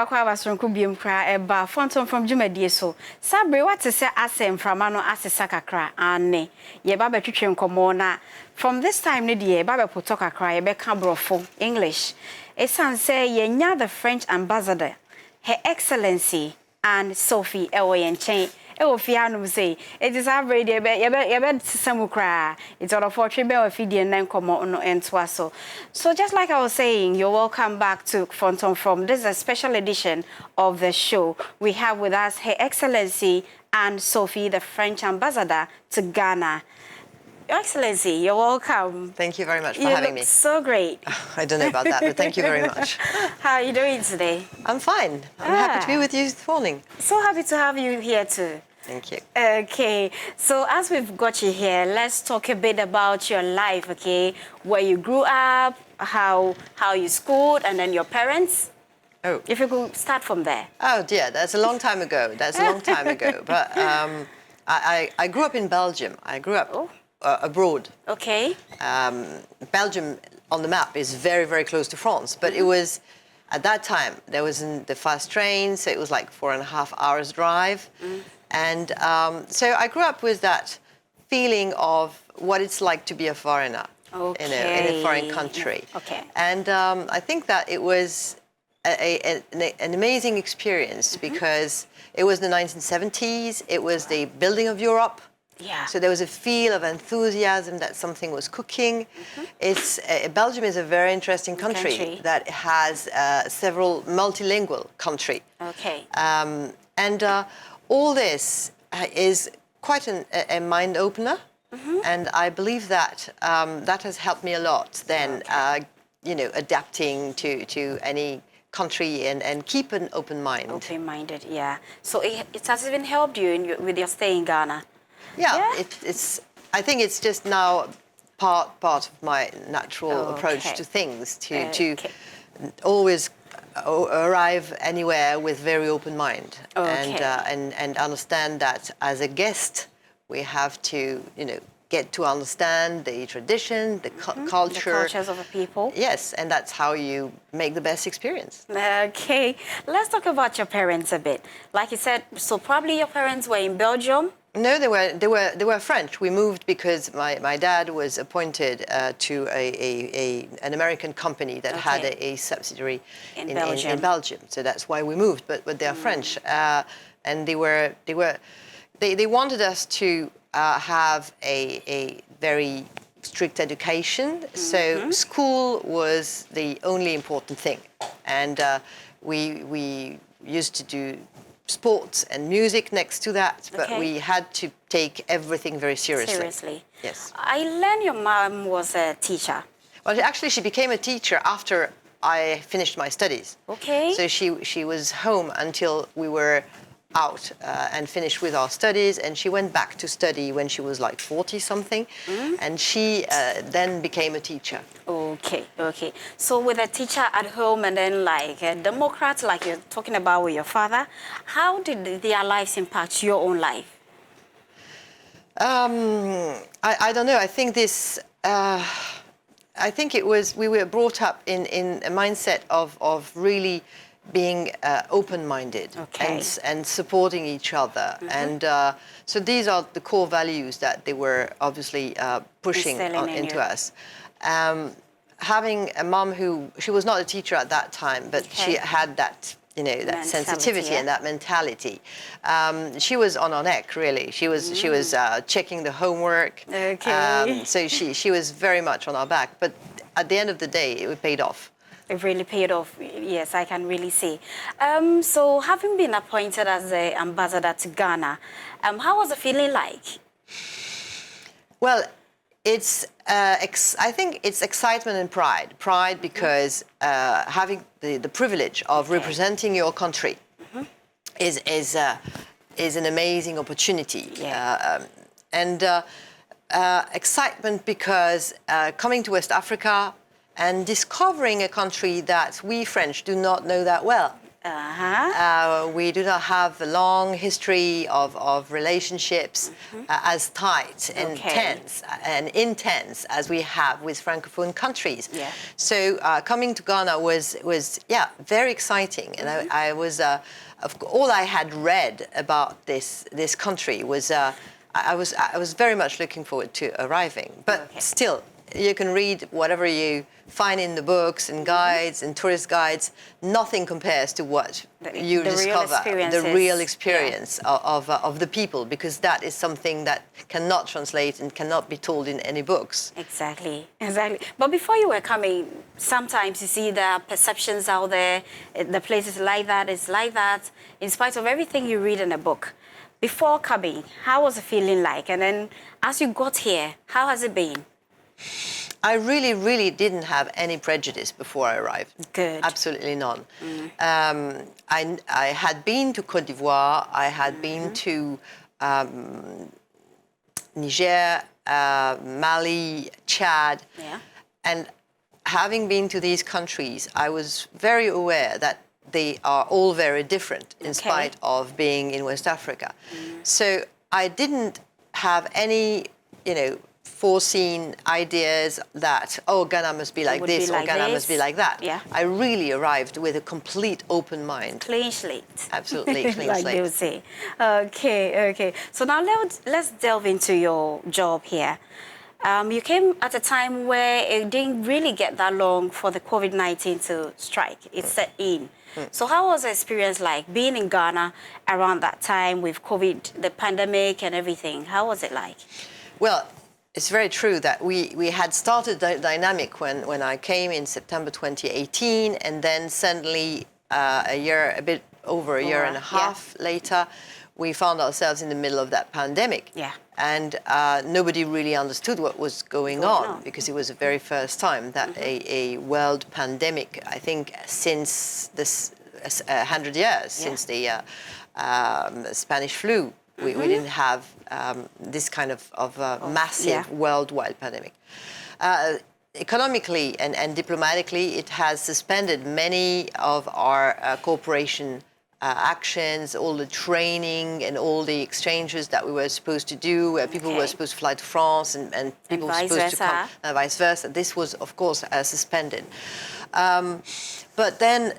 wakwa basronku biem kra eba fontom from Jumadi so. Sabre what to say asem from ano asesa kakra ane. Ye ba betwetwe nkomo na from this time ne de ba be poto kakra ye be ka brofo English. Esan say ye nya the French ambassador, Her Excellency and Sophie Avé. Say it is average ye be sesam kra. It's all for trebe or fidi and then come on and so. So just like I was saying, you're welcome back to Fontom from. This is a special edition of the show. We have with us Her Excellency and Sophie, the French ambassador to Ghana. Your Excellency, you're welcome. Thank you very much for having me. So great. I don't know about that, but thank you very much. How are you doing today? I'm fine. I'm happy to be with you this morning. So happy to have you here too. Thank you. Okay, so as we've got you here, let's talk a bit about your life, okay? Where you grew up, how you schooled, and then your parents. Oh. If you could start from there. Oh dear, that's a long time ago. That's a long time ago. But I grew up in Belgium. I grew up abroad. Okay. Belgium on the map is very, very close to France, but it was, at that time, there wasn't the fast train, so it was like 4.5 hours drive. And so I grew up with that feeling of what it's like to be a foreigner, in a foreign country. Okay. And I think that it was an amazing experience because it was the 1970s, it was the building of Europe. Yeah. So there was a feel of enthusiasm that something was cooking. Belgium is a very interesting country that has several multilingual country. Okay. And all this is quite a mind opener, and I believe that that has helped me a lot. Then, you know, adapting to any country and keep an open mind. Open-minded, yeah. So it has even helped you with your stay in Ghana. Yeah, it's. I think it's just now part of my natural approach to things to always arrive anywhere with very open mind and understand that as a guest we have to, you know, get to understand the tradition, the culture, the cultures of the people. Yes, and that's how you make the best experience. Okay, let's talk about your parents a bit. Like you said, so probably your parents were in Belgium. No, they were French. We moved because my dad was appointed to an American company that had a subsidiary in Belgium. So that's why we moved. But they are French, and they wanted us to have a very strict education. So school was the only important thing, and we used to do sports and music next to that, but we had to take everything very seriously. Yes. I learned your mom was a teacher. Well, actually, she became a teacher after I finished my studies. Okay. So she was home until we were out and finished with our studies, and she went back to study when she was like 40-something, and she then became a teacher. Okay. So with a teacher at home and then like a Democrat, like you're talking about with your father, how did their lives impact your own life? I don't know. I think this. I think it was we were brought up in a mindset of really being open-minded and supporting each other, and so these are the core values that they were obviously pushing into us. Having a mom she was not a teacher at that time, but she had that, you know, that sensitivity and that mentality. She was on our neck, really. She was checking the homework. So she was very much on our back. But at the end of the day, it paid off. It really paid off. Yes, I can really see. So having been appointed as the ambassador to Ghana, how was the feeling like? Well, it's I think it's excitement and pride. Pride because having the privilege of representing your country is an amazing opportunity. And excitement because coming to West Africa and discovering a country that we French do not know that well. We do not have a long history of relationships as tight and intense as we have with Francophone countries. Yeah. So coming to Ghana was very exciting, and I was all I had read about this country was I was very much looking forward to arriving, but still. You can read whatever you find in the books and guides and tourist guides. Nothing compares to what you discover, the real experience of the people, because that is something that cannot translate and cannot be told in any books. Exactly. But before you were coming, sometimes you see there are perceptions out there, the place is like that, it's like that, in spite of everything you read in a book. Before coming, how was the feeling like? And then as you got here, how has it been? I really didn't have any prejudice before I arrived. Good. Absolutely none. I had been to Côte d'Ivoire, I had been to Niger, Mali, Chad, and having been to these countries, I was very aware that they are all very different in spite of being in West Africa. So I didn't have any, foreseen ideas that, Ghana must be like this or Ghana must be like that. Yeah. I really arrived with a complete open mind. Clean slate. Absolutely clean like slate. they would say. Okay. So now let's delve into your job here. You came at a time where it didn't really get that long for the COVID-19 to strike. It set in. So how was the experience like being in Ghana around that time with COVID, the pandemic and everything? How was it like? Well, it's very true that we had started the dynamic when I came in September 2018, and then suddenly a bit over a year and a half later, we found ourselves in the middle of that pandemic. Yeah. And nobody really understood what was going on because it was the very first time that a world pandemic, I think since this 100 years, since the Spanish flu, we didn't have this kind of massive worldwide pandemic. Economically and diplomatically, it has suspended many of our cooperation actions, all the training and all the exchanges that we were supposed to do, where people were supposed to fly to France and people were supposed to come, and vice versa. This was, of course, suspended. But then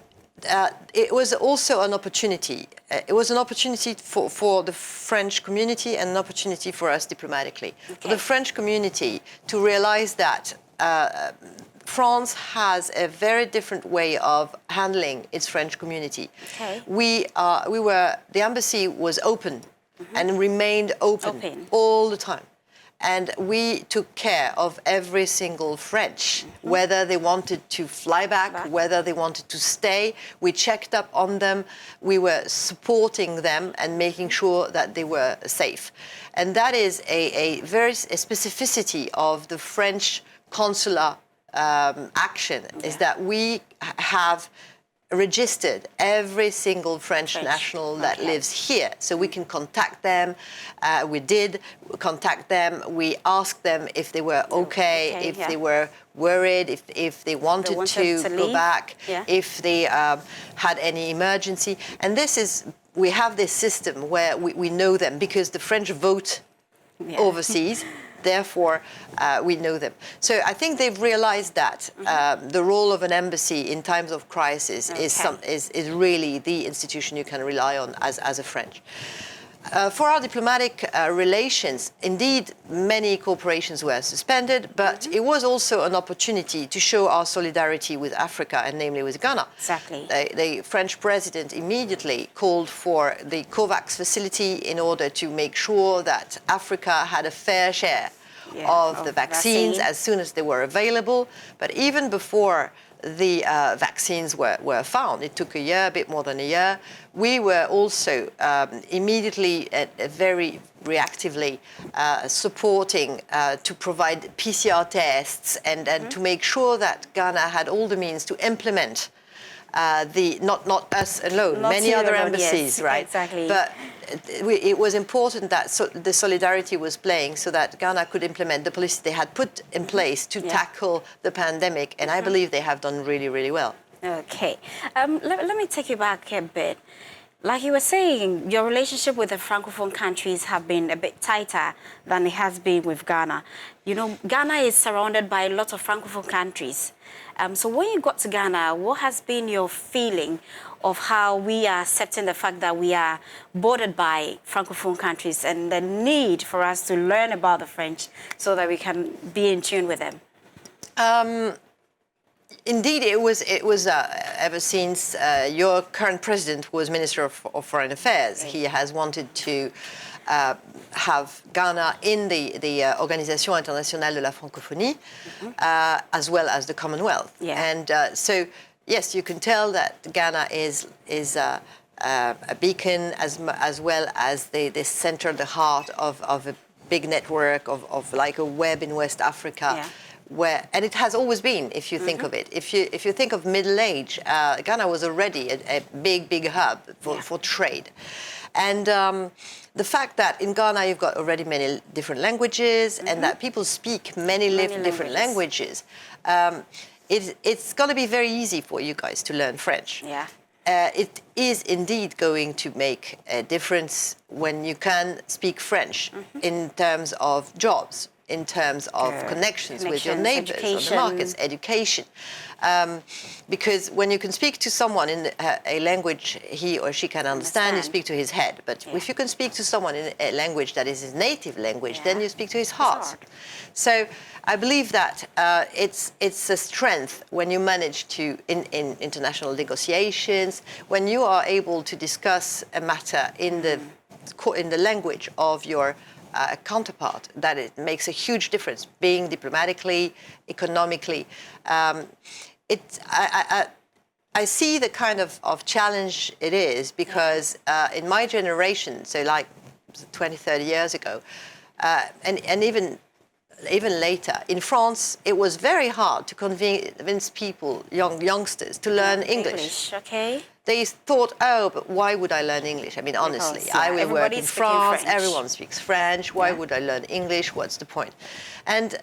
it was also an opportunity. It was an opportunity for the French community and an opportunity for us diplomatically. For the French community to realize that France has a very different way of handling its French community. The embassy was open and remained open all the time. And we took care of every single French, whether they wanted to fly back, whether they wanted to stay. We checked up on them. We were supporting them and making sure that they were safe. And that is a specificity of the French consular action, is that we have registered every single French national that lives here. So we can contact them. We did contact them. We asked them if they were okay, if they were worried, if they wanted to go back, if they had any emergency. And we have this system where we know them because the French vote overseas. Therefore, we know them. So I think they've realized that the role of an embassy in times of crisis is really the institution you can rely on as a French. For our diplomatic relations, indeed, many corporations were suspended, but it was also an opportunity to show our solidarity with Africa, and namely with Ghana. Exactly. The French president immediately called for the COVAX facility in order to make sure that Africa had a fair share of the vaccines as soon as they were available. But even before the vaccines were found, it took a bit more than a year, we were also immediately, very reactively supporting to provide PCR tests and to make sure that Ghana had all the means to implement not us alone, many other embassies, right? Exactly. But it was important that the solidarity was playing so that Ghana could implement the policy they had put in place to tackle the pandemic, and I believe they have done really, really well. Okay. Let me take you back a bit. Like you were saying, your relationship with the Francophone countries have been a bit tighter than it has been with Ghana. You know, Ghana is surrounded by lots of Francophone countries. So when you got to Ghana, what has been your feeling of how we are accepting the fact that we are bordered by Francophone countries and the need for us to learn about the French so that we can be in tune with them? Indeed, it was ever since your current president was Minister of Foreign Affairs. He has wanted to have Ghana in the Organisation Internationale de la Francophonie, as well as the Commonwealth. Yeah. And so, yes, you can tell that Ghana is a beacon as well as the center, the heart of a big network of like a web in West Africa. Yeah. And it has always been, if you think of it. If you think of Middle Age, Ghana was already a big hub for trade. And the fact that in Ghana you've got already many different languages and that people speak many different languages, it's going to be very easy for you guys to learn French. Yeah. It is indeed going to make a difference when you can speak French in terms of jobs, in terms of connections with your neighbors on the markets, education. Because when you can speak to someone in a language he or she can understand, you speak to his head. But if you can speak to someone in a language that is his native language, then you speak to his heart. So I believe that it's a strength when you manage to, in international negotiations, when you are able to discuss a matter in the language of your counterpart, that it makes a huge difference, being diplomatically, economically. I see the kind of challenge it is because in my generation, so like 20, 30 years ago, and even later, in France, it was very hard to convince people, youngsters, to learn English. Okay. They thought, oh, but why would I learn English? I mean, honestly, I will work in France, everyone speaks French, why would I learn English? What's the point? And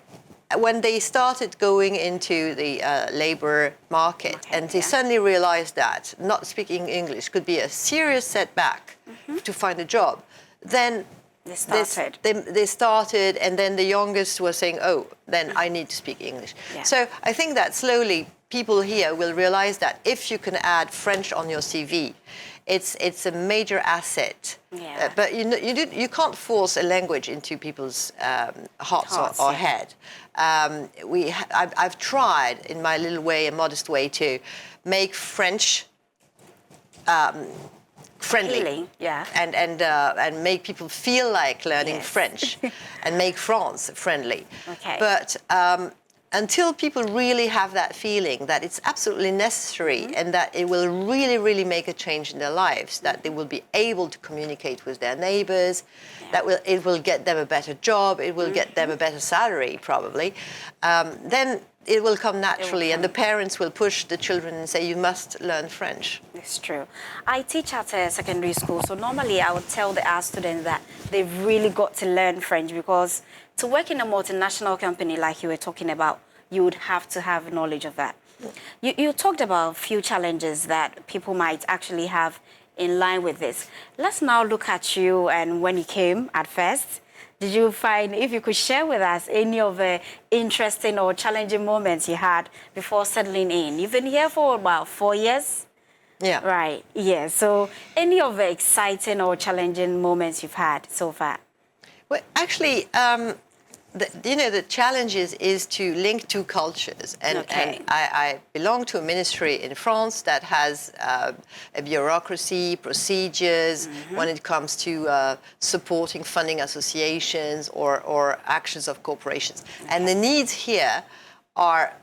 when they started going into the labor market and they suddenly realized that not speaking English could be a serious setback to find a job, then they started, and then the youngest was saying, oh, then I need to speak English. Yeah. So I think that slowly people here will realize that if you can add French on your CV, it's a major asset. Yeah. But you can't force a language into people's hearts or head. I've tried, in my little way, a modest way, to make French friendly, and make people feel like learning French, and make France friendly. Okay. But until people really have that feeling that it's absolutely necessary and that it will really make a change in their lives, that they will be able to communicate with their neighbors, that it will get them a better job, it will get them a better salary probably, then it will come naturally, and the parents will push the children and say, you must learn French. It's true. I teach at a secondary school, so normally I would tell our students that they've really got to learn French, because to work in a multinational company like you were talking about, you would have to have knowledge of that. You talked about a few challenges that people might actually have in line with this. Let's now look at you and when you came at first. Did you find, if you could share with us any of the interesting or challenging moments you had before settling in? You've been here for about 4 years? Yeah. Right, yeah. So any of the exciting or challenging moments you've had so far? Well, actually, the challenge is to link two cultures. And I belong to a ministry in France that has a bureaucracy, procedures when it comes to supporting funding associations or actions of corporations. And the needs here are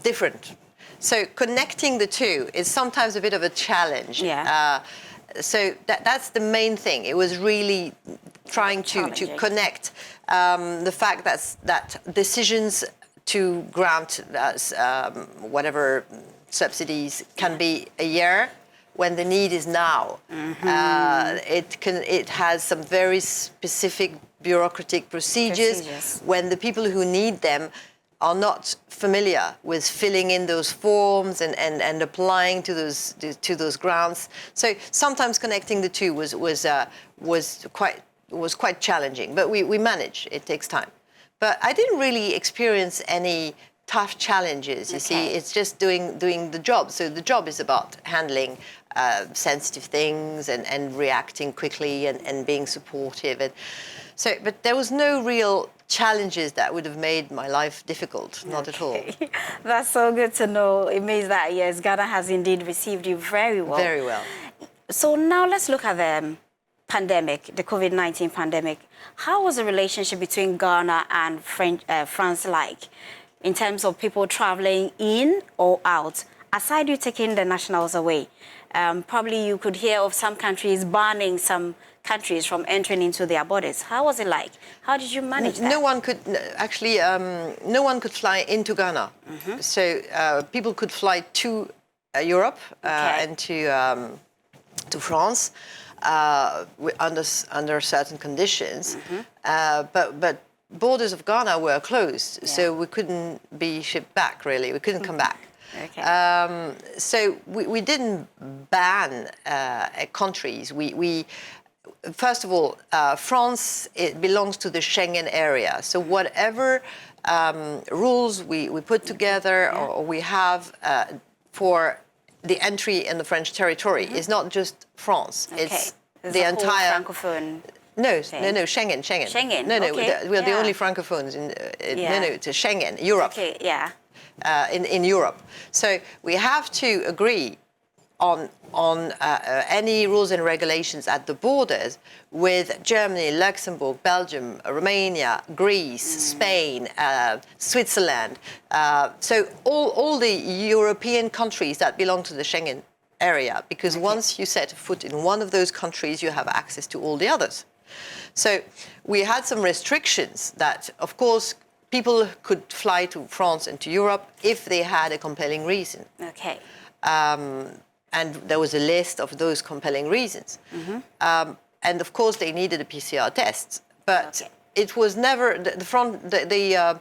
different. So connecting the two is sometimes a bit of a challenge. Yeah. So that's the main thing. It was really trying to connect the fact that decisions to grant whatever subsidies can be a year when the need is now. It has some very specific bureaucratic procedures when the people who need them are not familiar with filling in those forms and applying to those grants. So sometimes connecting the two was quite challenging, but we manage. It takes time. But I didn't really experience any tough challenges. You see, it's just doing the job. So the job is about handling sensitive things and reacting quickly and being supportive. And so, but there was no real challenges that would have made my life difficult, not at all. That's so good to know. It means that, yes, Ghana has indeed received you very well. Very well. So now let's look at the pandemic, the COVID-19 pandemic. How was the relationship between Ghana and France like, in terms of people traveling in or out? Aside you taking the nationals away, probably you could hear of some countries banning some countries from entering into their borders. How was it like? How did you manage that? No one could, actually, no one could fly into Ghana. So people could fly to Europe and to France under certain conditions. But borders of Ghana were closed, so we couldn't be shipped back, really. We couldn't come back. So we didn't ban countries. First of all, France, it belongs to the Schengen area. So whatever rules we put together or we have for the entry in the French territory is not just France. It's the entire Francophone. No, Schengen. Schengen. No, we're the only francophones in to Schengen, Europe. In Europe. So we have to agree on any rules and regulations at the borders with Germany, Luxembourg, Belgium, Romania, Greece, Spain, Switzerland. So all the European countries that belong to the Schengen area, because once you set foot in one of those countries, you have access to all the others. So we had some restrictions that, of course, people could fly to France and to Europe if they had a compelling reason. And there was a list of those compelling reasons. And of course, they needed a PCR test. But it was never, the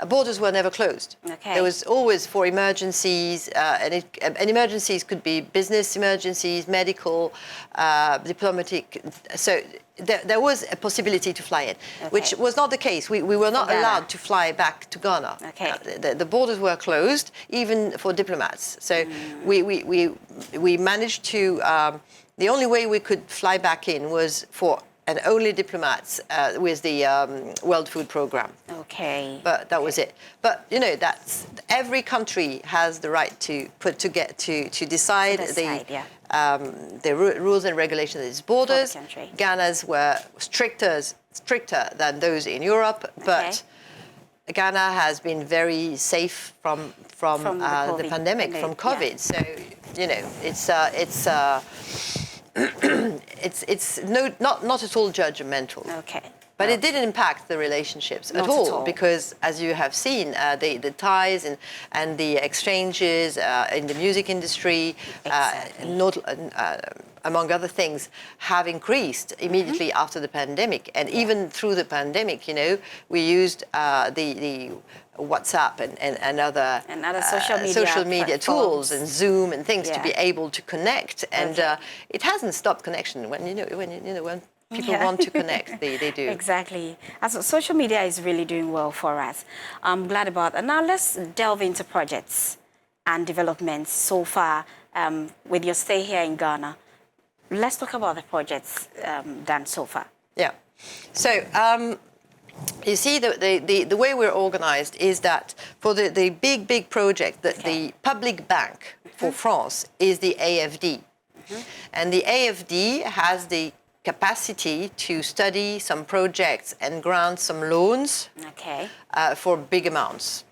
borders were never closed. There was always for emergencies, and emergencies could be business emergencies, medical, diplomatic. So there was a possibility to fly in, which was not the case. We were not allowed to fly back to Ghana. The borders were closed, even for diplomats. So we managed to, the only way we could fly back in was for and only diplomats with the World Food Programme. But that was it. But you know, that's every country has the right to decide the rules and regulations of its borders. Ghana's were stricter than those in Europe, but Ghana has been very safe from the pandemic, from COVID. So you know, it's not at all judgmental. But it didn't impact the relationships at all, because as you have seen, the ties and the exchanges in the music industry, among other things, have increased immediately after the pandemic. And even through the pandemic, you know, we used the WhatsApp and other social media tools and Zoom and things to be able to connect. And it hasn't stopped connection when people want to connect, they do. Exactly. So social media is really doing well for us. I'm glad about that. Now let's delve into projects and developments so far with your stay here in Ghana. Let's talk about the projects done so far. Yeah. So you see, the way we're organized is that for the big project, the public bank for France is the AFD. And the AFD has the capacity to study some projects and grant some loans for big amounts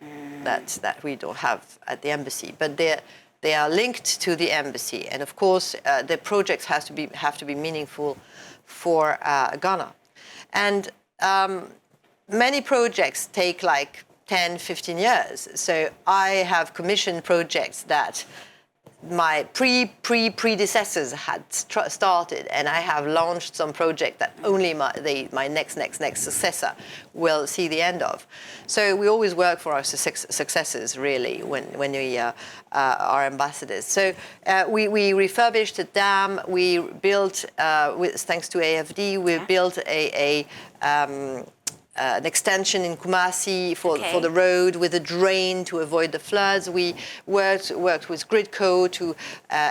that we don't have at the embassy. But they are linked to the embassy. And of course, the projects have to be meaningful for Ghana. And many projects take like 10, 15 years. So I have commissioned projects that my predecessors had started, and I have launched some project that only my next successor will see the end of. So we always work for our successors, really, when we are ambassadors. So we refurbished a dam. We built, thanks to AFD, we built an extension in Kumasi for the road with a drain to avoid the floods. We worked with Gridco to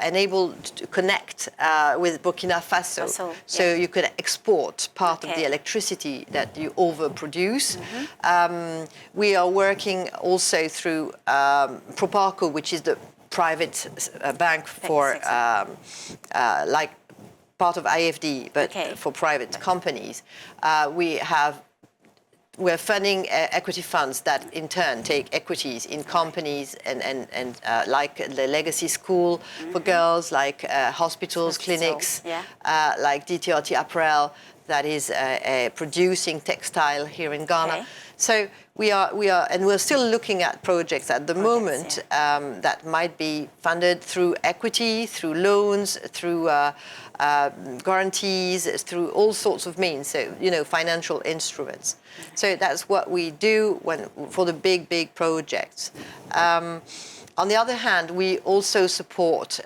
enable to connect with Burkina Faso, so you could export part of the electricity that you overproduce. We are working also through Proparco, which is the private bank for like part of IFD, but for private companies. We're funding equity funds that in turn take equities in companies and like the legacy school for girls, like hospitals, clinics, like DTRT Apparel that is producing textile here in Ghana. So we are, and we're still looking at projects at the moment that might be funded through equity, through loans, through guarantees, through all sorts of means. So, you know, financial instruments. So that's what we do for the big projects. On the other hand, we also support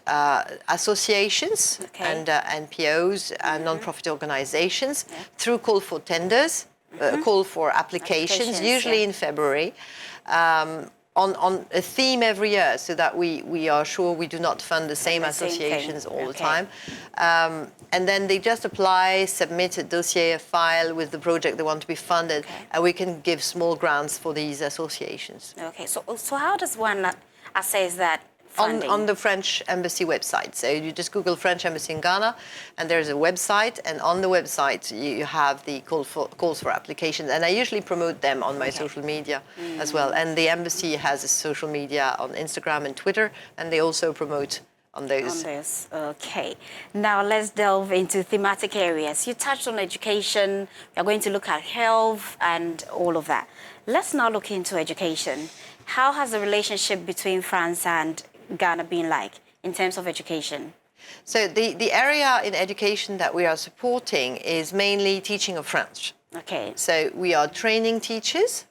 associations and NPOs and non-profit organizations through call for tenders, call for applications usually in February, on a theme every year, so that we are sure we do not fund the same associations all the time. And then they just apply, submit a dossier, a file with the project they want to be funded, and we can give small grants for these associations. Okay, so how does one assess that funding? On the French Embassy website. So you just Google French Embassy in Ghana, and there's a website, and on the website you have the calls for applications, and I usually promote them on my social media as well. And the embassy has a social media on Instagram and Twitter, and they also promote on those. Okay. Now let's delve into thematic areas. You touched on education. We're going to look at health and all of that. Let's now look into education. How has the relationship between France and Ghana been like in terms of education? So the area in education that we are supporting is mainly teaching of French. Okay. So we are training teachers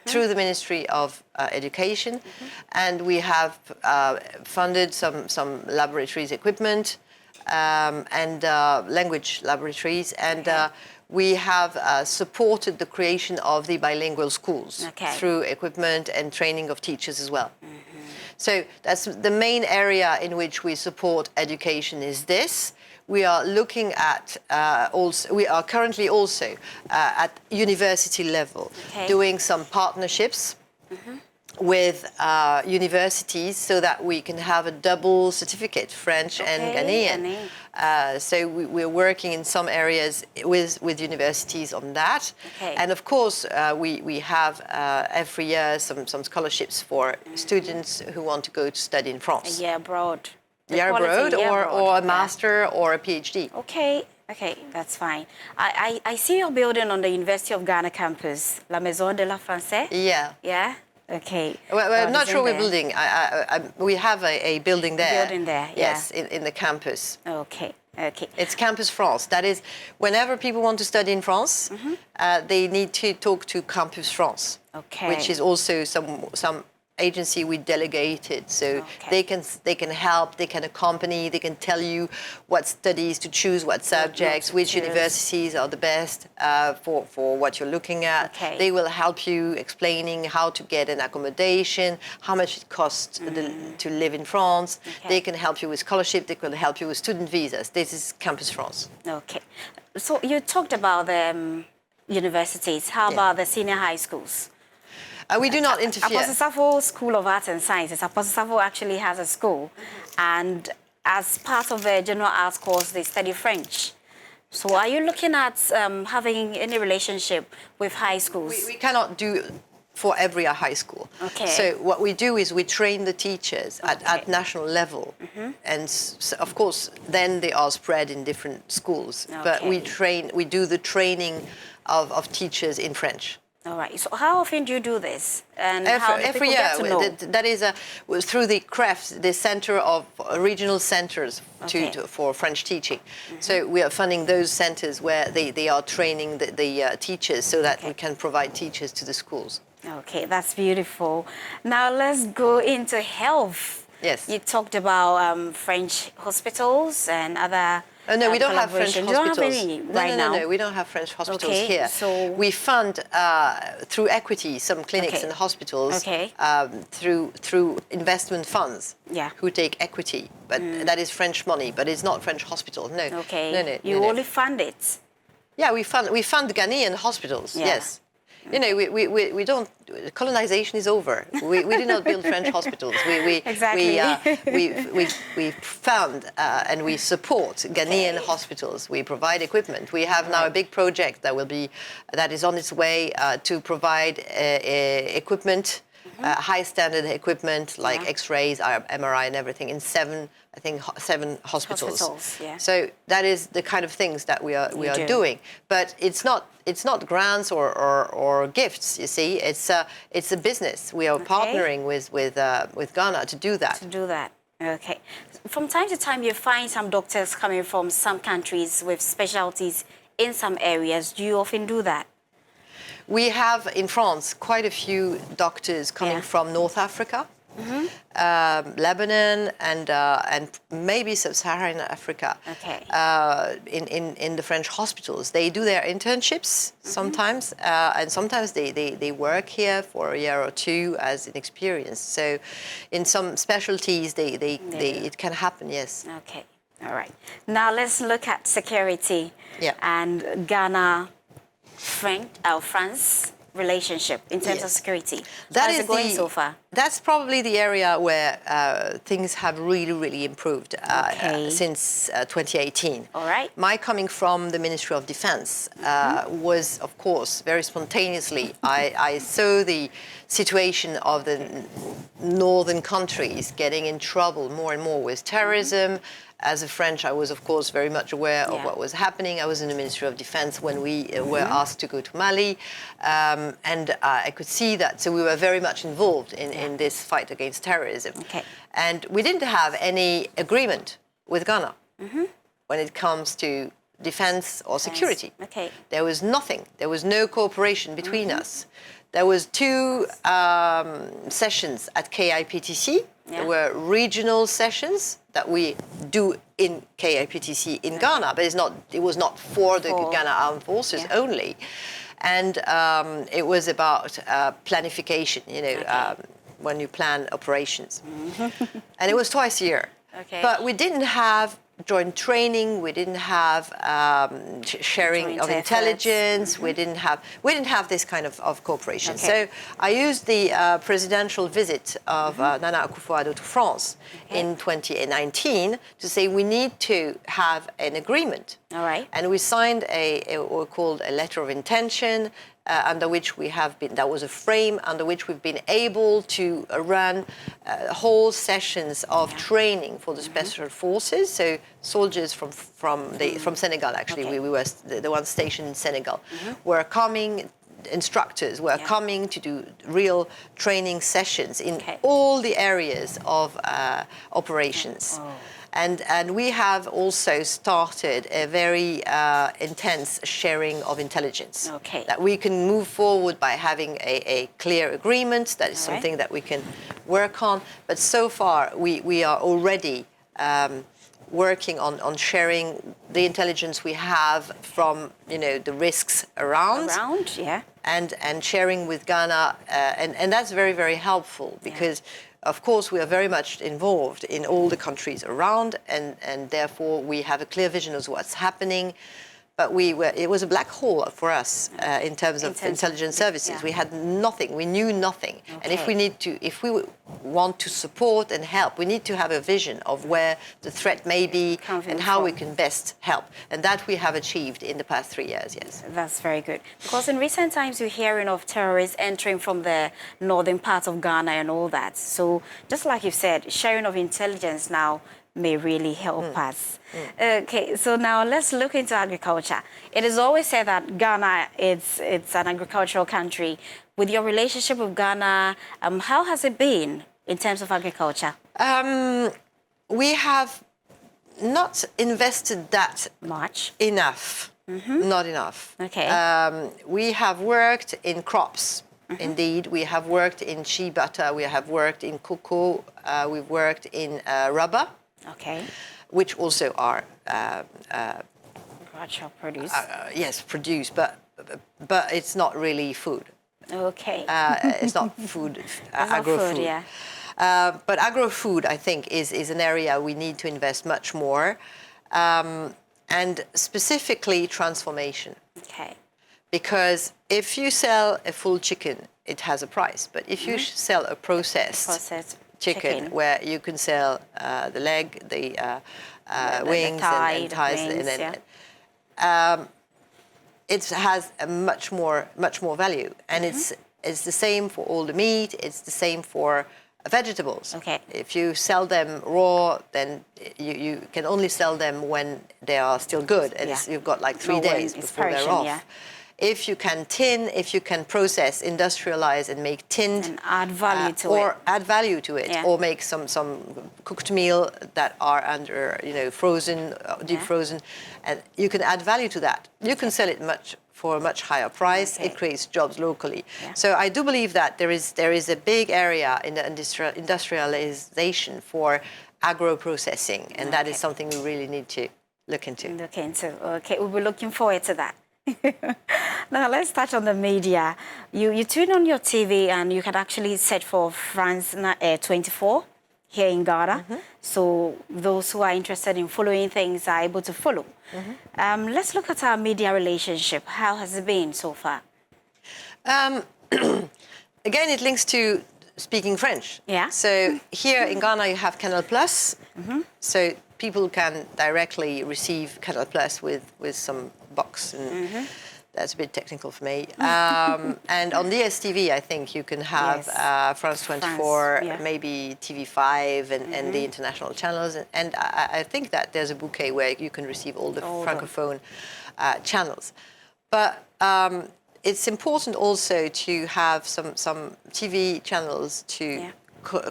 through the Ministry of Education, and we have funded some laboratories equipment and language laboratories, and we have supported the creation of the bilingual schools through equipment and training of teachers as well. So that's the main area in which we support education is this. We are looking at we are currently also at university level doing some partnerships with universities so that we can have a double certificate, French and Ghanaian. So we're working in some areas with universities on that. And of course, we have every year some scholarships for students who want to go to study in France. A year abroad. Or a master or a PhD. Okay, that's fine. I see you're building on the University of Ghana campus, La Maison de la Française. Yeah? Okay. Well, we're not sure we're building. We have a building there. Yes, in the campus. Okay. It's Campus France. That is, whenever people want to study in France, they need to talk to Campus France, which is also some agency we delegated, so they can help, they can accompany, they can tell you what studies to choose, what subjects, which universities are the best for what you're looking at. They will help you explaining how to get an accommodation, how much it costs to live in France. They can help you with scholarship, they can help you with student visas. This is Campus France. Okay. So you talked about the universities. How about the senior high schools? We do not interfere. Apostle Safo School of Arts and Sciences, Apostle Safo actually has a school, and as part of the general arts course, they study French. So are you looking at having any relationship with high schools? We cannot do for every high school. So what we do is we train the teachers at national level, and of course then they are spread in different schools. But we do the training of teachers in French. All right. So how often do you do this? And how do every people year. get to know? That is through the CREF, the Center of Regional Centers for French teaching. So we are funding those centers where they are training the teachers so that we can provide teachers to the schools. Okay, that's beautiful. Now let's go into health. Yes. You talked about French hospitals and other. Oh, no, we don't have French hospitals. You don't have any right now? No, we don't have French hospitals Okay, here. so we fund through equity some clinics and hospitals through investment funds who take equity, but that is French money, but it's not French hospitals. No. Okay. No, you only fund it. Yeah, we fund Ghanaian hospitals. Yeah. Yes. You know, we don't. Colonization is over. We do not build French hospitals. We fund and we support Ghanaian hospitals. We provide equipment. We have now a big project that is on its way to provide equipment, high standard equipment like X-rays, MRI, and everything in seven hospitals. Yeah. So that is the kind of things that we are doing. But it's not grants or gifts. You see, it's a business. We are partnering with Ghana to do that. Okay. From time to time, you find some doctors coming from some countries with specialties in some areas. Do you often do that? We have in France quite a few doctors coming from North Africa. Lebanon and maybe Sub-Saharan Africa. In the French hospitals, they do their internships sometimes, and sometimes they work here for a year or two as an experience. So, in some specialties, it can happen. Yes. Okay. All right. Now let's look at security. Yeah. And Ghana, France relationship in terms of security. How is it going so far? That's probably the area where things have really improved since 2018. All right. My coming from the Ministry of Defense was, of course, very spontaneously. I saw the situation of the northern countries getting in trouble more and more with terrorism. As a French, I was, of course, very much aware of what was happening. I was in the Ministry of Defense when we were asked to go to Mali, and I could see that. So we were very much involved in this fight against terrorism. And we didn't have any agreement with Ghana when it comes to defense or security. There was nothing. There was no cooperation between us. There was two sessions at KIPTC. There were regional sessions that we do in KIPTC in Ghana, but it was not for the Ghana Armed Forces only. And it was about planification, when you plan operations. And it was twice a year. But we didn't have joint training, we didn't have sharing of intelligence, we didn't have this kind of cooperation. So I used the presidential visit of Nana Akufo-Addo to France in 2019 to say we need to have an agreement. And we signed what we called a letter of intention, under which we have been, that was a frame under which we've been able to run whole sessions of training for the special forces. So soldiers from Senegal, actually, we were the ones stationed in Senegal, were coming. Instructors were coming to do real training sessions in all the areas of operations. And we have also started a very intense sharing of intelligence. That we can move forward by having a clear agreement. That is something that we can work on. But so far, we are already working on sharing the intelligence we have from, the risks around. And sharing with Ghana. And that's very, very helpful because of course, we are very much involved in all the countries around, and therefore we have a clear vision of what's happening. But it was a black hole for us in terms of intelligence services. We had nothing. We knew nothing. And if we want to support and help, we need to have a vision of where the threat may be and how we can best help. And that we have achieved in the past 3 years, yes. That's very good. Because in recent times, we're hearing of terrorists entering from the northern part of Ghana and all that. So just like you said, sharing of intelligence now may really help us. Okay, so now let's look into agriculture. It is always said that Ghana, it's an agricultural country. With your relationship with Ghana, how has it been in terms of agriculture? We have not invested that much. Enough. Not enough. Okay. We have worked in crops. Indeed, we have worked in shea butter. We have worked in cocoa. We've worked in rubber. Okay. Which also are agricultural produce. Yes, produce, but it's not really food. Okay. It's not food. Agro-food. Yeah. But agro-food, I think, is an area we need to invest much more, and specifically transformation. Okay. Because if you sell a full chicken, it has a price. But if you sell a processed chicken, where you can sell the leg, the wings, and thighs, and then it has a much more value. And it's the same for all the meat. It's the same for vegetables. Okay. If you sell them raw, then you can only sell them when they are still good, and you've got like 3 days before they're off. Yeah. If you can tin, if you can process, industrialize, and make tinned, and add value to it, or add value to it, or make some cooked meal that are under frozen, deep frozen, and you can add value to that. You can sell it for a much higher price. It creates jobs locally. Yeah. So I do believe that there is a big area in the industrialization for agro-processing, and that is something we really need to look into. Okay, we'll be looking forward to that. Now let's touch on the media. You tune on your TV and you can actually search for France 24 here in Ghana. So those who are interested in following things are able to follow. Let's look at our media relationship. How has it been so far? Again, it links to speaking French. Yeah. So here in Ghana, you have Canal Plus. So people can directly receive Canal Plus with some box, and that's a bit technical for me. And on DSTV, I think you can have France 24, maybe TV5, and the international channels. And I think that there's a bouquet where you can receive all the Francophone channels. But it's important also to have some TV channels to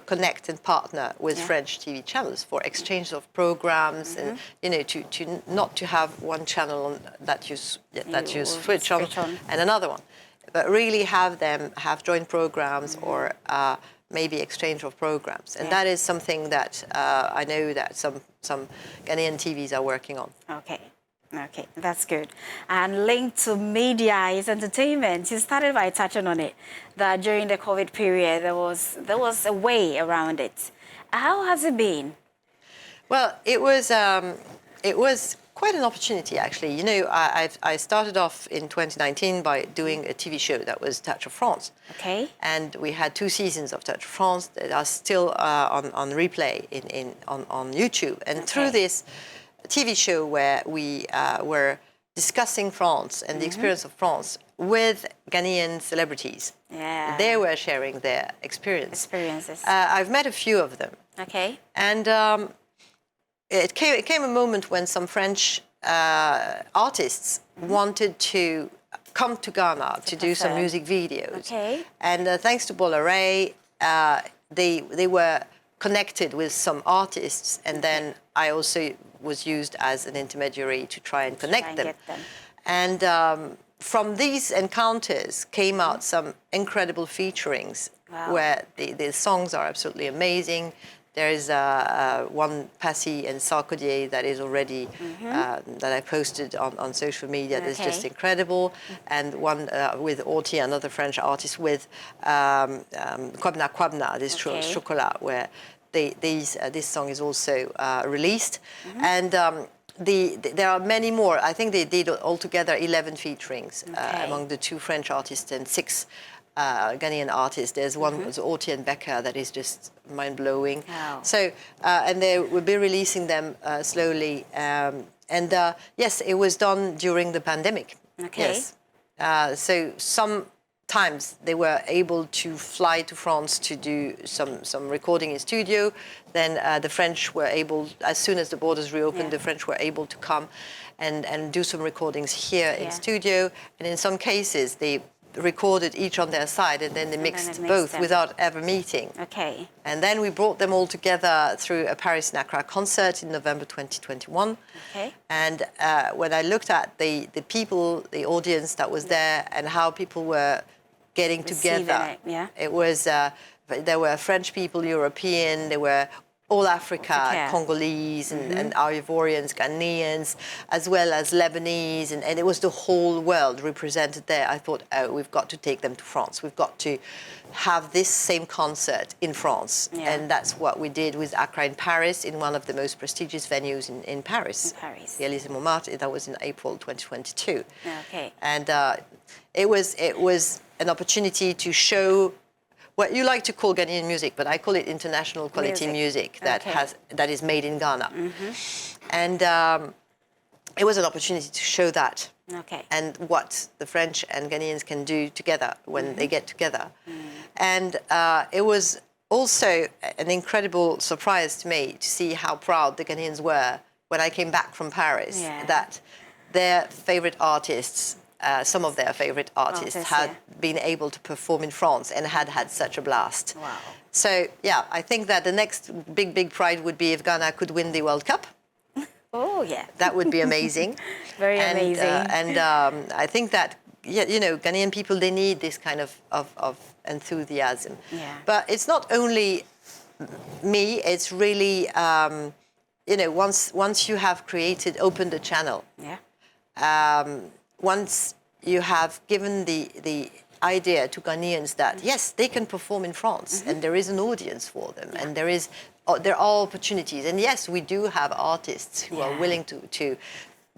connect and partner with French TV channels for exchange of programs, and to not to have one channel that you switch on and another one, but really have them have joint programs or maybe exchange of programs, and that is something that I know that some Ghanaian TVs are working on. Okay, that's good. And linked to media is entertainment. You started by touching on it, that during the COVID period, there was a way around it. How has it been? Well, it was quite an opportunity, actually. I started off in 2019 by doing a TV show that was Touch of France. Okay. And we had 2 seasons of Touch of France that are still on replay on YouTube. And through this TV show where we were discussing France and the experience of France with Ghanaian celebrities. Yeah. They were sharing their experiences. I've met a few of them. Okay. And it came a moment when some French artists wanted to come to Ghana to do some music videos. Okay. And thanks to Bolloré, they were connected with some artists, and then I also was used as an intermediary to try and connect them. And from these encounters came out some incredible featurings where the songs are absolutely amazing. There is one Passy and Sarkodie that is already that I posted on social media. That's just incredible. And one with Orti, another French artist, with Kwabna, this chocolat, where this song is also released. And there are many more. I think they did altogether 11 featurings among the 2 French artists and 6 Ghanaian artists. There's one with Orti and Becker that is just mind-blowing. Wow. So, and they will be releasing them slowly. Yes, it was done during the pandemic. Okay. Yes. So some times they were able to fly to France to do some recording in studio. Then the French were able, as soon as the borders reopened, the French were able to come and do some recordings here in studio. And in some cases, they recorded each on their side and then they mixed both without ever meeting. Okay. And then we brought them all together through a Paris Accra concert in November 2021. Okay. And when I looked at the people, the audience that was there and how people were getting together, it was, there were French people, European, there were all Africa, Congolese and Ivorians, Ghanaians, as well as Lebanese, and it was the whole world represented there. I thought, oh, we've got to take them to France. We've got to have this same concert in France. And that's what we did with Accra in Paris, in one of the most prestigious venues in Paris. The Élysée Montmartre. That was in April 2022. Okay. And it was an opportunity to show what you like to call Ghanaian music, but I call it international quality music that is made in Ghana. And it was an opportunity to show that and what the French and Ghanaians can do together when they get together. And it was also an incredible surprise to me to see how proud the Ghanaians were when I came back from Paris, that their favorite artists, some of their favorite artists had been able to perform in France and had such a blast. Wow. So, yeah, I think that the next big pride would be if Ghana could win the World Cup. Oh, yeah. That would be amazing. Very amazing. I think that, you know, Ghanaian people, they need this kind of enthusiasm. But it's not only me, it's really, you know, once you have opened a channel, once you have given the idea to Ghanaians that, yes, they can perform in France and there is an audience for them and there are opportunities. And yes, we do have artists who are willing to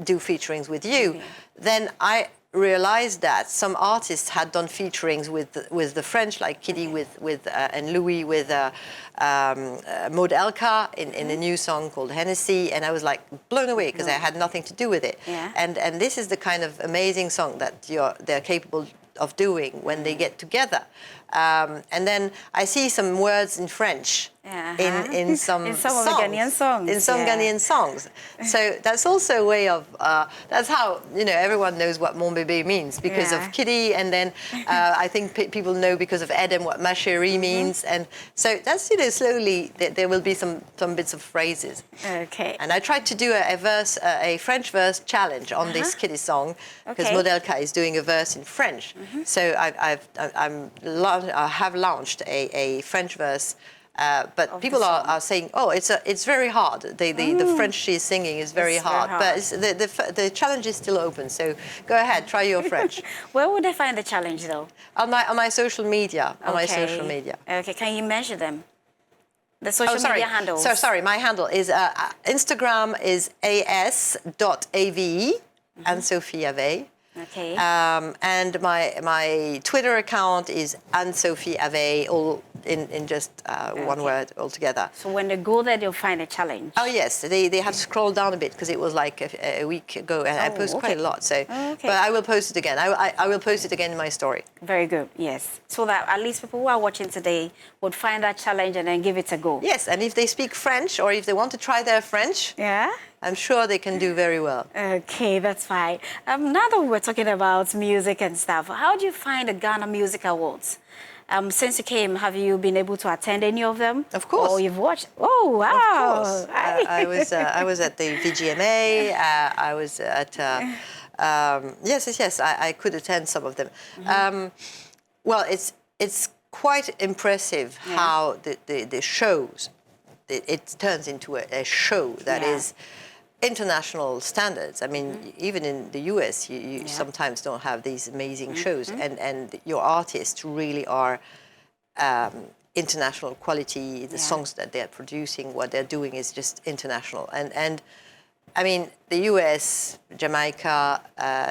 do featurings with you. Then I realized that some artists had done featurings with the French, like Kiddy and Louis with Maud Elka in a new song called Hennessy, and I was like blown away because I had nothing to do with it. And this is the kind of amazing song that they're capable of doing when they get together. And then I see some words in French in some of the Ghanaian songs. In some Ghanaian songs. So that's also a way of, that's how, you know, everyone knows what Mon Bébé means because of Kitty, and then I think people know because of Edem what Ma Chérie means. And so that's, you know, slowly there will be some bits of phrases. Okay. And I tried to do a French verse challenge on this Kitty song because Modelka is doing a verse in French. So I have launched a French verse, but people are saying, oh, it's very hard. The French she's singing is very hard. But the challenge is still open. So go ahead, try your French. Where would I find the challenge, though? On my social media. On my social media. Okay, can you measure them? The social media handles. Sorry, my handle is Instagram is as.ave and Sophie Avée. Okay. And my Twitter account is Sophie Avée, all in just one word altogether. So when they go there, they'll find a challenge. Oh yes, they have to scroll down a bit because it was like a week ago, and I post quite a lot. So, but I will post it again. I will post it again in my story. Very good. Yes, so that at least people who are watching today would find that challenge and then give it a go. Yes, and if they speak French or if they want to try their French, I'm sure they can do very well. Okay, that's fine. Now that we're talking about music and stuff, how do you find the Ghana Music Awards? Since you came, have you been able to attend any of them? Of course. Or you've watched? Oh, wow. Of course. I was at the VGMA. I was at... yes. I could attend some of them. Well, it's quite impressive how the shows, it turns into a show that is international standards. I mean, even in the US, you sometimes don't have these amazing shows, and your artists really are international quality. The songs that they're producing, what they're doing is just international. And I mean, the US, Jamaica,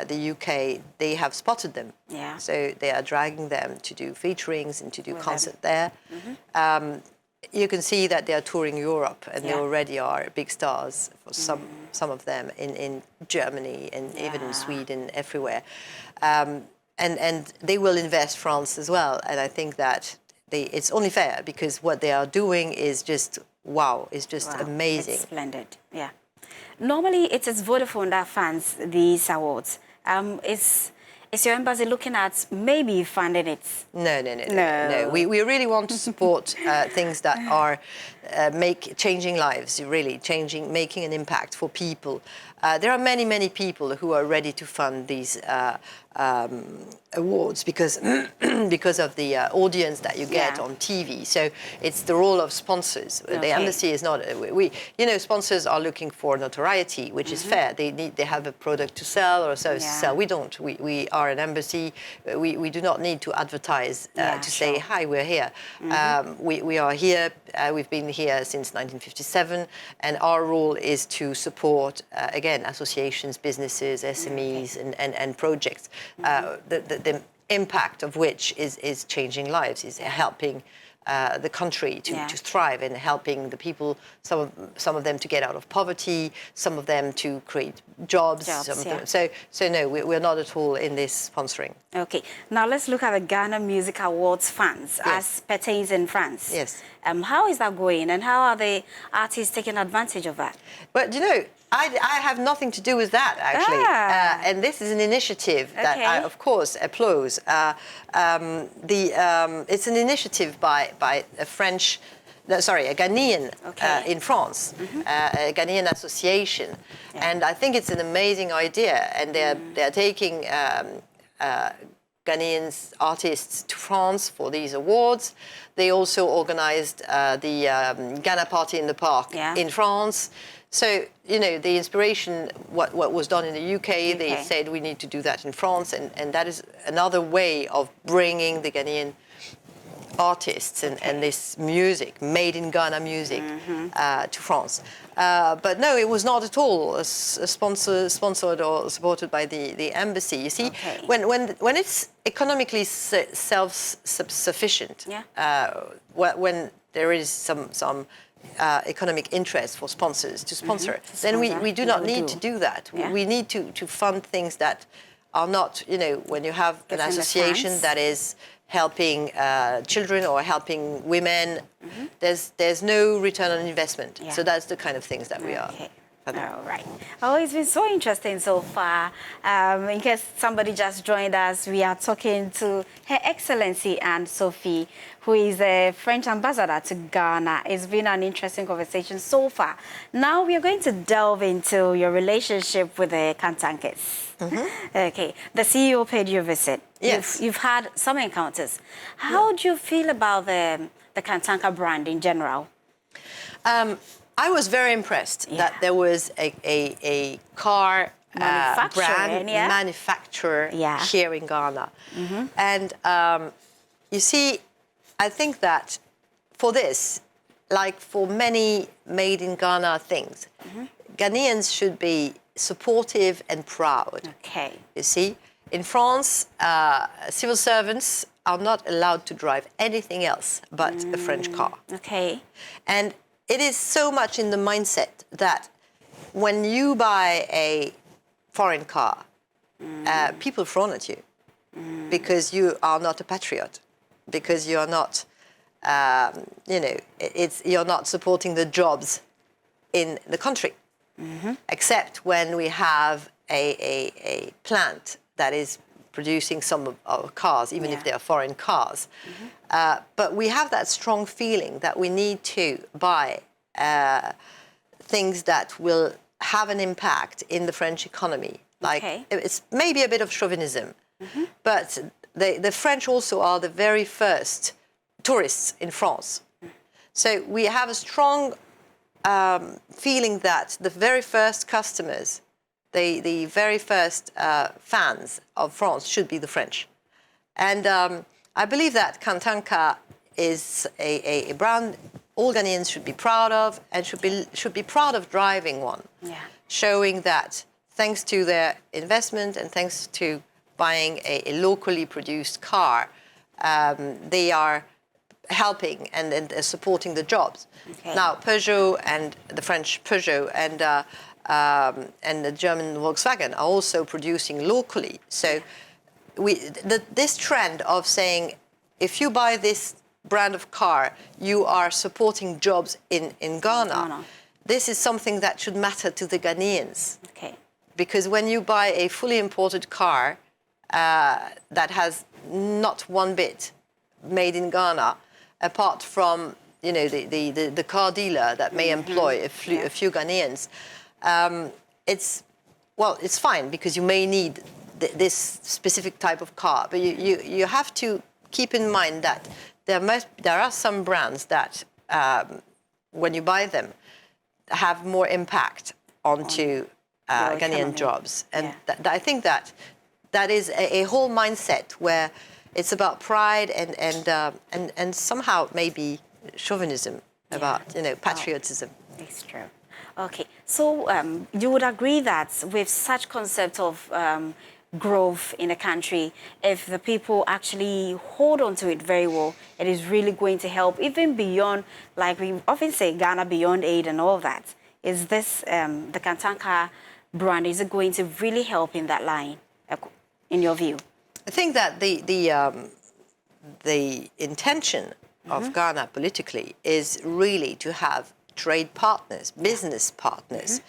the UK, they have spotted them. So they are dragging them to do featurings and to do concert there. You can see that they are touring Europe, and they already are big stars for some of them in Germany and even in Sweden, everywhere. And and they will invest France as well. And I think that it's only fair, because what they are doing is just wow, it's just amazing. It's splendid, yeah. Normally, it is Vodafone that funds these awards. Is your embassy looking at maybe funding it? No. We really want to support things that are changing lives, really making an impact for people. There are many people who are ready to fund these awards because because of the audience that you get on TV. So it's the role of sponsors. The embassy is not. Sponsors are looking for notoriety, which is fair. They have a product to sell or a service to sell. We don't. We are an embassy. We do not need to advertise to say hi, we're here. We are here. We've been here since 1957, and our role is to support again associations, businesses, SMEs, and projects. The impact of which is changing lives, is helping the country to thrive, and helping the people, some of them to get out of poverty, some of them to create jobs. So no, we're not at all in this sponsoring. Okay, now let's look at the Ghana Music Awards funds as pertains in France. Yes. How is that going, and how are the artists taking advantage of that? But I have nothing to do with that, actually. And this is an initiative that I, of course, applaud. It's an initiative by a Ghanaian in France, a Ghanaian association. And I think it's an amazing idea. And they're taking Ghanaian artists to France for these awards. They also organized the Ghana Party in the Park in France. So, the inspiration, what was done in the UK, they said we need to do that in France, and that is another way of bringing the Ghanaian artists and this music, made in Ghana music, to France. But no, it was not at all sponsored or supported by the embassy. You see, when it's economically self-sufficient, when there is some economic interest for sponsors to sponsor, then we do not need to do that. We need to fund things that are not, when you have an association that is helping children or helping women, there's no return on investment. So that's the kind of things that we are. All right. Oh, it's been so interesting so far. In case somebody just joined us, we are talking to Her Excellency Sophie, who is a French ambassador to Ghana. It's been an interesting conversation so far. Now we are going to delve into your relationship with the Kantankas. Okay. The CEO paid you a visit. Yes. You've had some encounters. How do you feel about the Kantanka brand in general? I was very impressed that there was a car brand manufacturer here in Ghana. And you see, I think that for this, like for many made in Ghana things, Ghanaians should be supportive and proud. Okay. You see, in France, civil servants are not allowed to drive anything else but a French car. Okay. And it is so much in the mindset that when you buy a foreign car, people frown at you because you are not a patriot, because you are not, you're not supporting the jobs in the country. Except when we have a plant that is producing some of our cars, even if they are foreign cars. But we have that strong feeling that we need to buy things that will have an impact in the French economy. Like it's maybe a bit of chauvinism, but the French also are the very first tourists in France. So we have a strong feeling that the very first customers, the very first fans of France should be the French. And I believe that Kantanka is a brand all Ghanaians should be proud of, and should be proud of driving one, showing that thanks to their investment and thanks to buying a locally produced car, they are helping and supporting the jobs. Now, Peugeot and the French Peugeot and the German Volkswagen are also producing locally. So this trend of saying, if you buy this brand of car, you are supporting jobs in Ghana. This is something that should matter to the Ghanaians. Okay. Because when you buy a fully imported car that has not one bit made in Ghana, apart from the car dealer that may employ a few Ghanaians, it's fine because you may need this specific type of car, but you have to keep in mind that there are some brands that when you buy them have more impact onto Ghanaian jobs, and I think that is a whole mindset where it's about pride and somehow maybe chauvinism about patriotism. It's true. Okay, so you would agree that with such concept of growth in a country, if the people actually hold on to it very well, it is really going to help even beyond, like we often say, Ghana beyond aid and all that. Is this the Kantanka brand? Is it going to really help in that line, in your view? I think that the intention of Ghana politically is really to have trade partners, business partners,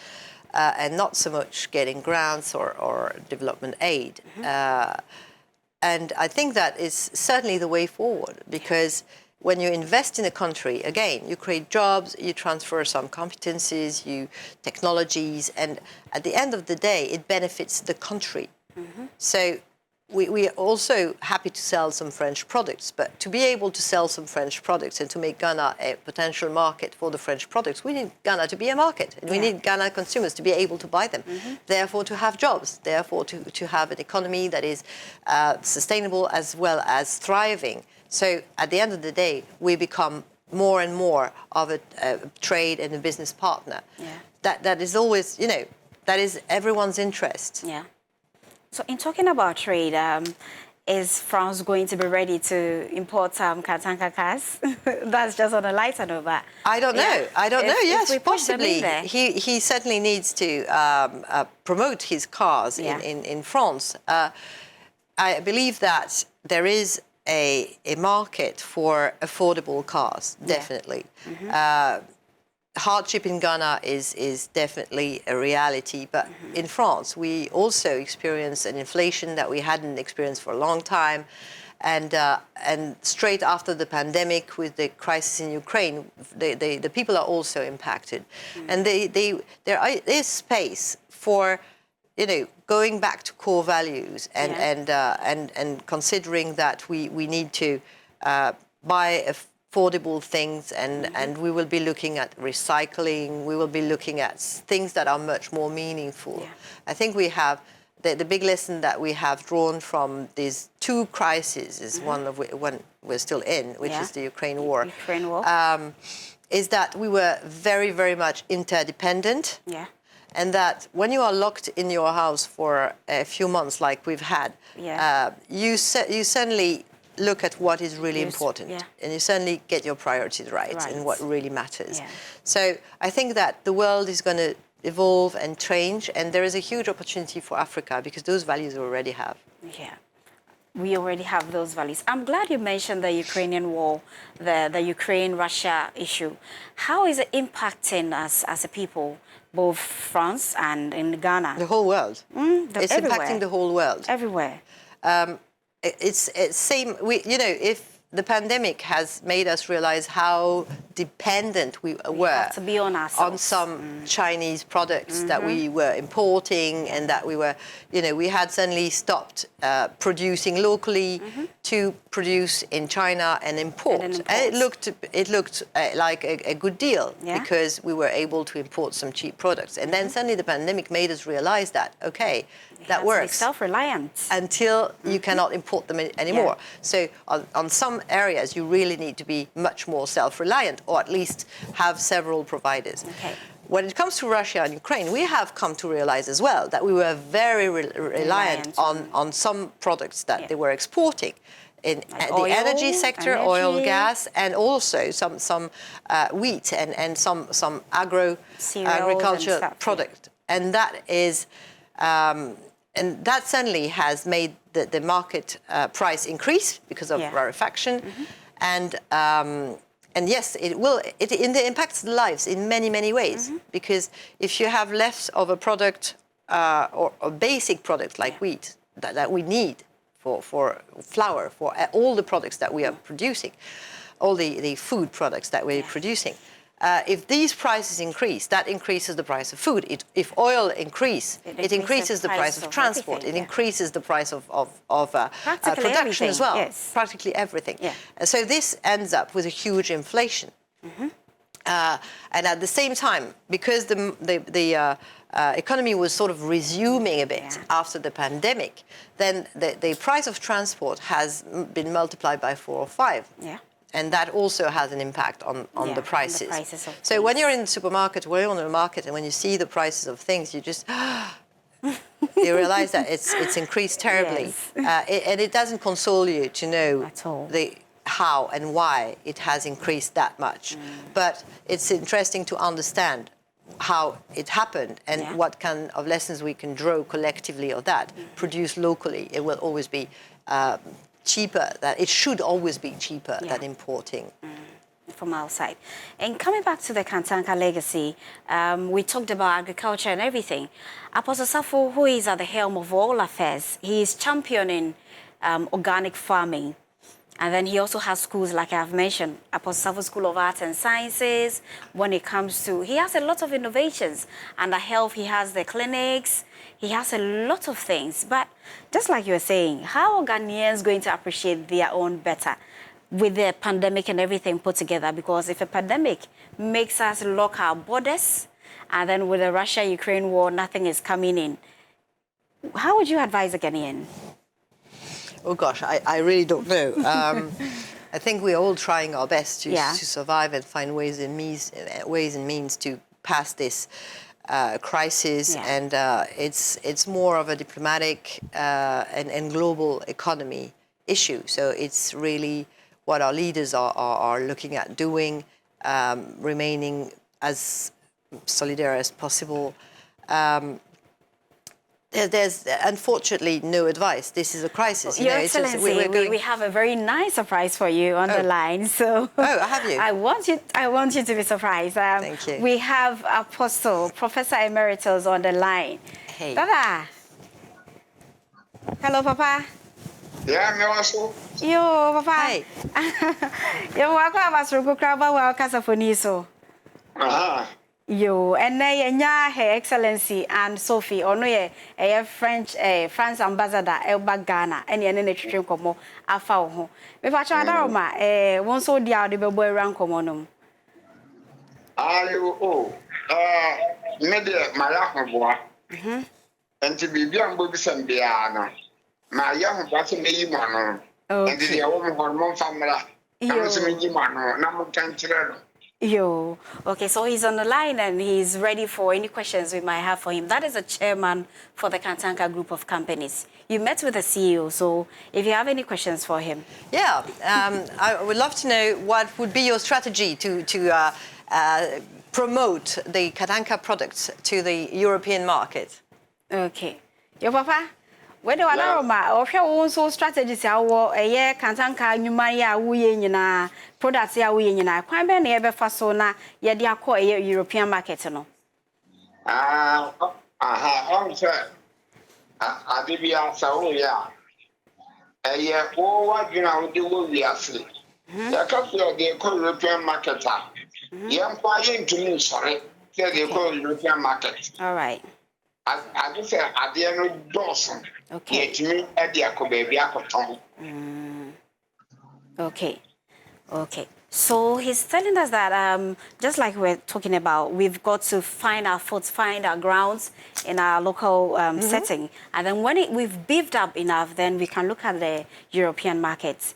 and not so much getting grants or development aid. And I think that is certainly the way forward, because when you invest in a country, again, you create jobs, you transfer some competencies, technologies, and at the end of the day, it benefits the country. So we are also happy to sell some French products, but to be able to sell some French products and to make Ghana a potential market for the French products, we need Ghana to be a market. And we need Ghana consumers to be able to buy them, therefore to have jobs, therefore to have an economy that is sustainable as well as thriving. So at the end of the day, we become more and more of a trade and a business partner. That is always, that is everyone's interest. So in talking about trade, is France going to be ready to import some Kantanka cars? That's just on a lighter note, but I don't know. I don't know. Yes, possibly. He certainly needs to promote his cars in France. I believe that there is a market for affordable cars, definitely. Hardship in Ghana is definitely a reality, but in France we also experience an inflation that we hadn't experienced for a long time, and straight after the pandemic with the crisis in Ukraine, the people are also impacted, and there is space for going back to core values and considering that we need to buy affordable things, and we will be looking at recycling, we will be looking at things that are much more meaningful. I think we have, the big lesson that we have drawn from these two crises, is one we're still in, which is the Ukraine war, is that we were very, very much interdependent. And that when you are locked in your house for a few months, like we've had, you suddenly look at what is really important, and you suddenly get your priorities right and what really matters. So I think that the world is going to evolve and change, and there is a huge opportunity for Africa because those values we already have. We already have those values. I'm glad you mentioned the Ukrainian war, the Ukraine-Russia issue. How is it impacting us as a people, both France and in Ghana? The whole world. It's impacting the whole world. Everywhere. It's same. If the pandemic has made us realize how dependent we were to be on some Chinese products that we were importing, and that we were, we had suddenly stopped producing locally to produce in China and import. And it looked like a good deal because we were able to import some cheap products. And then suddenly the pandemic made us realize that, okay, that works. Self-reliant. Until you cannot import them anymore. So on some areas, you really need to be much more self-reliant, or at least have several providers. When it comes to Russia and Ukraine, we have come to realize as well that we were very reliant on some products that they were exporting. In the energy sector, oil, gas, and also some wheat and some agriculture product. And that is that certainly has made the market price increase because of rarefaction, and yes, it will. It impacts the lives in many ways, because if you have less of a product or a basic product like wheat that we need for flour, for all the products that we are producing, all the food products that we're producing. If these prices increase, that increases the price of food. If oil increases, it increases the price of transport. It increases the price of production as well. Yes. Practically everything. Yeah. And so this ends up with a huge inflation. And at the same time, because the economy was sort of resuming a bit after the pandemic, then the price of transport has been multiplied by 4 or 5. Yeah. And that also has an impact on the prices. So when you're in the supermarket, when you're on the market, and when you see the prices of things, you just you realize that it's increased terribly. And it doesn't console you to know how and why it has increased that much. But it's interesting to understand how it happened and what kind of lessons we can draw collectively of that. Produce locally, it will always be cheaper. That it should always be cheaper than importing from outside. And coming back to the Kantanka legacy, we talked about agriculture and everything. Apostle Safo, who is at the helm of all affairs, he is championing organic farming. And then he also has schools, like I've mentioned, Apostle Safo School of Arts and Sciences. When it comes to, he has a lot of innovations. Under health, he has the clinics. He has a lot of things. But just like you were saying, how are Ghanaians going to appreciate their own better with the pandemic and everything put together? Because if a pandemic makes us lock our borders, and then with the Russia-Ukraine war, nothing is coming in, how would you advise a Ghanaian? Oh gosh, I really don't know. I think we're all trying our best to survive and find ways and means to pass this crisis, and it's more of a diplomatic and global economy issue. So it's really what our leaders are looking at doing, remaining as solidary as possible. There's unfortunately no advice. This is a crisis. Your Excellency, we have a very nice surprise for you on the line. So have you? I want you to be surprised. Thank you. We have Apostle Professor Emeritus on the line. Hey. Dada. Hello, Papa. Yeah, me also. Yo, Papa. Hey. Yo, welcome to Aha. Yo, and Her Excellency and Sophie, or no, France ambassador, Elba Ghana, and any trip como a foul. If I try Daroma, one so dear, the boy ran commonum. Maybe my boy. And to be young books and piano. My young person may man, and the hormone family. Yo, okay, so he's on the line and he's ready for any questions we might have for him. That is a chairman for the Kantanka group of companies. You met with the CEO, so if you have any questions for him. Yeah, I would love to know what would be your strategy to promote the Kantanka products to the European market. Okay. Yo, Papa? Where do I know? Or your own strategies are Kantanka, Numaya, Wuyina, products ya Wuyina. Quite many ever fasona, yet they are called a European market. No, I did be outside. Yeah, a year over, you know, the way we are free. The couple of the European market. Yeah, quite to me, sorry, they call European market. All right. I just say, I didn't know Dawson. Okay. Okay. Okay. So he's telling us that just like we're talking about, we've got to find our foots, find our grounds in our local setting. And then when we've beefed up enough, then we can look at the European markets.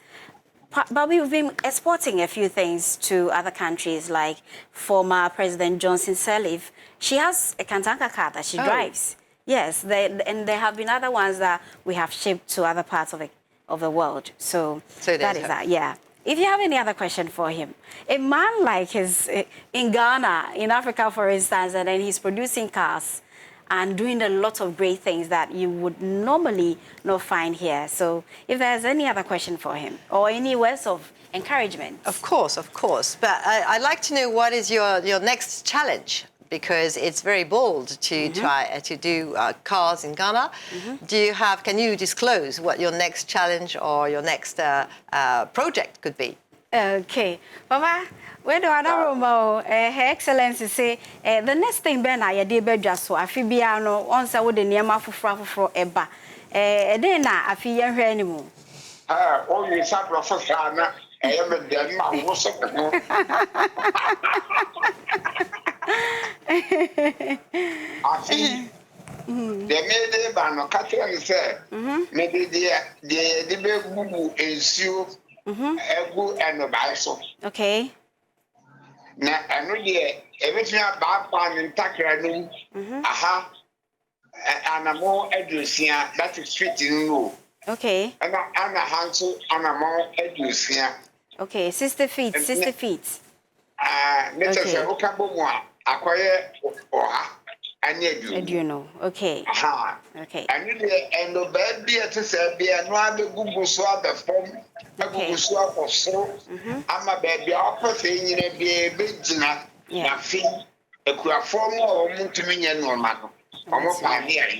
But we've been exporting a few things to other countries, like former President Johnson Sirleaf. She has a Kantanka car that she drives. Yes, and there have been other ones that we have shipped to other parts of the world. So that is that, yeah. If you have any other question for him, a man like his in Ghana, in Africa, for instance, and then he's producing cars, and doing a lot of great things that you would normally not find here. So if there's any other question for him or any words of encouragement. Of course. But I'd like to know what is your next challenge, because it's very bold to try to do cars in Ghana. Can you disclose what your next challenge or your next project could be? Okay, Papa, where do I know? Her Excellency say the next thing Ben I did just so I feel biano once I would near my for eba. Then I feel anymore. Oh, you said Prof. I am a dead man. I see. The made ban Catherine said, maybe the big boo is you, a good and a bicycle. Okay. Now, I know everything about pan and tackling. Aha. And a more address here that is fitting low. Okay. And a handsome and a more address here. Okay, 60 feet. Let's say, Okaboma, acquire or and you know. Okay. Aha. Okay. And the baby to say, be a no Google swab the form, a Google swab of so. I'm a baby, I'll thing in a big dinner, nothing, a queer form or to me and normal. Almost 5 years,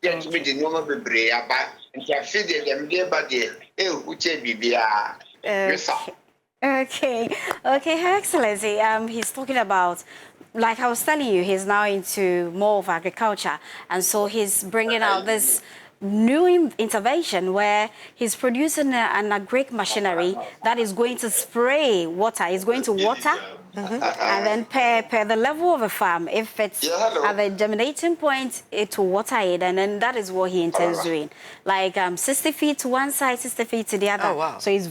yet to be the normal baby, but and feed them dear body, which be Okay, Her Excellency, he's talking about, like I was telling you, he's now into more of agriculture, and so he's bringing out this new intervention where he's producing an agric machinery that is going to spray water. It's going to water, and then per the level of a farm, if it's at the germinating point, it will water it, and then that is what he intends doing. Like 60 feet to one side, 60 feet to the other. Oh, wow. So it's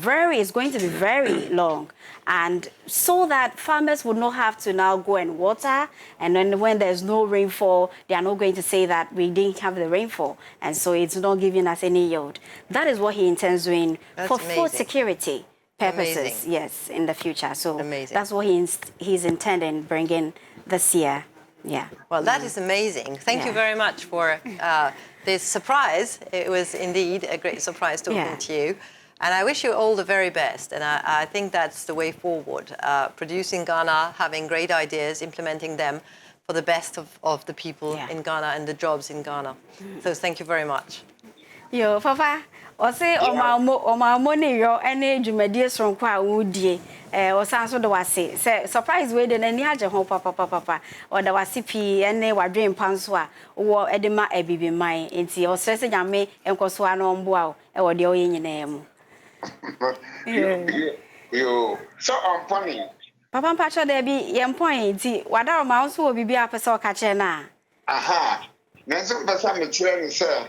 going to be very long. And so that farmers would not have to now go and water, and then when there's no rainfall, they are not going to say that we didn't have the rainfall, and so it's not giving us any yield. That is what he intends doing for food security purposes, yes, in the future. So that's what he's intending bringing this year. Yeah. Well, that is amazing. Thank you very much for this surprise. It was indeed a great surprise talking to you. And I wish you all the very best. And I think that's the way forward. Producing Ghana, having great ideas, implementing them for the best of the people in Ghana and the jobs in Ghana. So thank you very much. Yo, Papa, I say, my money, your energy, my dear from Kwadwo, or sounds what I say. Surprise way than any other home, Papa, or the Wasipi, and they were dream panswa, or Edema Ebi mine, and see, or Sessa Yame, and Coswano on Bow, or the Oyen name. You so on funny. Papa Pacha, there be young point. What our mouse will be up a soccer chena. Aha. Nancy Bassam, sir.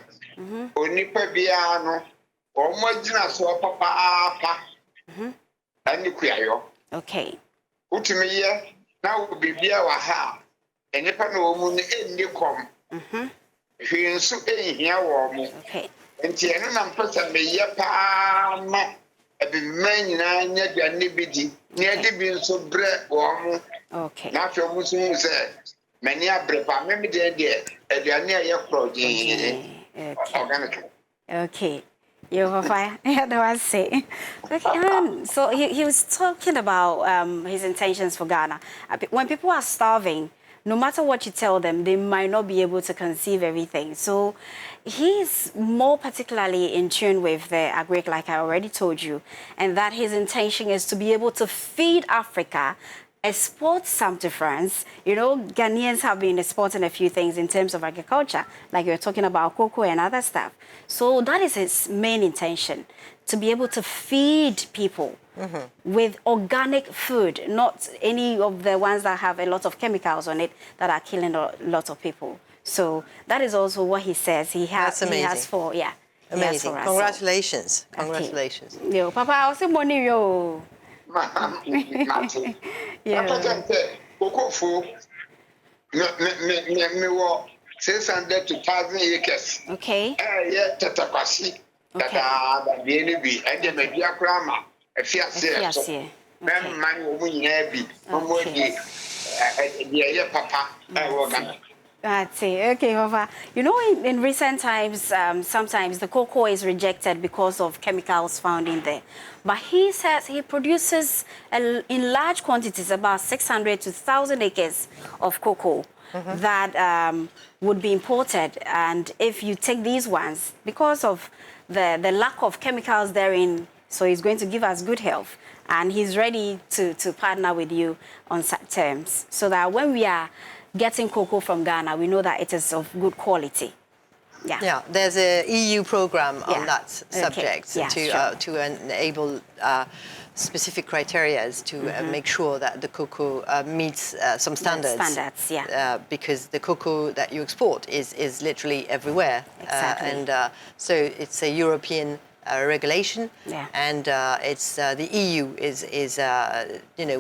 Only Pabiano, or Majina so papa. And the queer. Okay. Utimia, now will be beer or ha. And if I know moon in the com. He is so here warm. Okay. And Tiana person be ya palm. A big man, near the nibidi, near the being so bread warm. Okay. Not your Muslim said. Many are prepared, maybe they're near your project. Okay. You're fine. Yeah, that was say. Okay. So he was talking about his intentions for Ghana. When people are starving, no matter what you tell them, they might not be able to conceive everything. So he's more particularly in tune with the agric, like I already told you, and that his intention is to be able to feed Africa, export some to France. You know, Ghanaians have been exporting a few things in terms of agriculture, like you're talking about cocoa and other stuff. So that is his main intention, to be able to feed people with organic food, not any of the ones that have a lot of chemicals on it that are killing a lot of people. So that is also what he says he has for, Amazing. Congratulations. Okay. Congratulations. Yo, Papa, I'll say money, yo. Yeah. Me 600 to 1,000 acres. Okay. Yeah, Tatakwasi. That be and the media grammar. A fiancé. Man, woman, heavy. Papa. I work. That's it. Okay, Hova. You know, in recent times, sometimes the cocoa is rejected because of chemicals found in there. But he says he produces in large quantities, about 600 to 1,000 acres of cocoa that would be imported. And if you take these ones, because of the lack of chemicals therein, so he's going to give us good health. And he's ready to partner with you on such terms, so that when we are getting cocoa from Ghana, we know that it is of good quality. Yeah, there's a EU program on that subject to enable specific criteria to make sure that the cocoa meets some standards. Because the cocoa that you export is literally everywhere. Exactly. So it's a European regulation, and it's the EU is you know,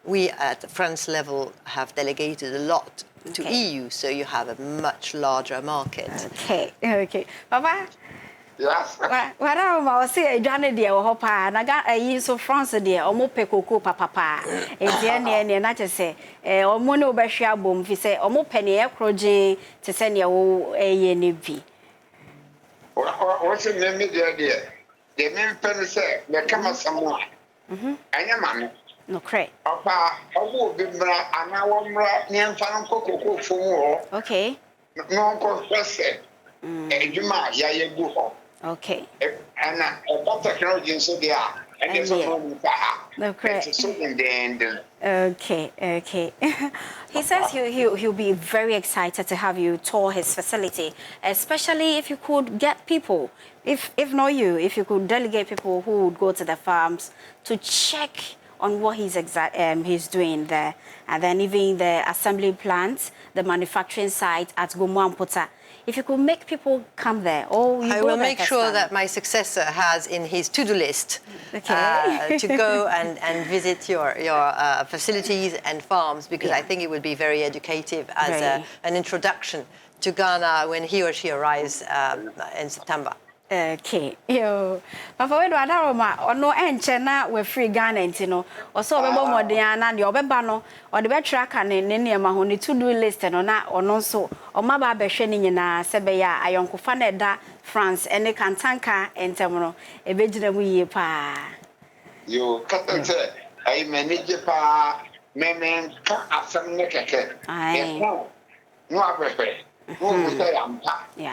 we at the France level have delegated a lot to EU, so you have a much larger market. Okay. Papa? Yes. What I say, Johnny dear, or Hopa, and I got a year so France dear, or more pecoco, papa. It's the end, and I just say, or mono bashia boom, if you say, or more penny air croje to send your A. What's the name of the idea? The name penny say, there comes someone. And your man. No cray. Papa, I will be bra, and I will bra, near Fan Coco for more. Okay. No confessor. And you might, yeah, go. Okay. And a technology so they are. And there's no cray. Okay. He says he'll be very excited to have you tour his facility, especially if you could get people, if not you, if you could delegate people who would go to the farms to check on what he's doing there, and then even the assembly plant, the manufacturing site at Gomwampota. If you could make people come there, I will make sure that my successor has in his to-do list to go and visit your facilities and farms, because I think it would be very educative as an introduction to Ghana when he or she arrives in September. Okay, yo, Papa, we do adaroma ono enche na we free Ghana ntino oso obebo modern na de obeba no o de betra ka ne niema ho ne to do list no na ono nso o ma ba behwe ni nyina sebe ya ayonkofa na da France ene kantanka entem no e bejina mu yie pa yo katante ai manage pa memen ka asam ne keke ai no abehwe. Oh, say I'm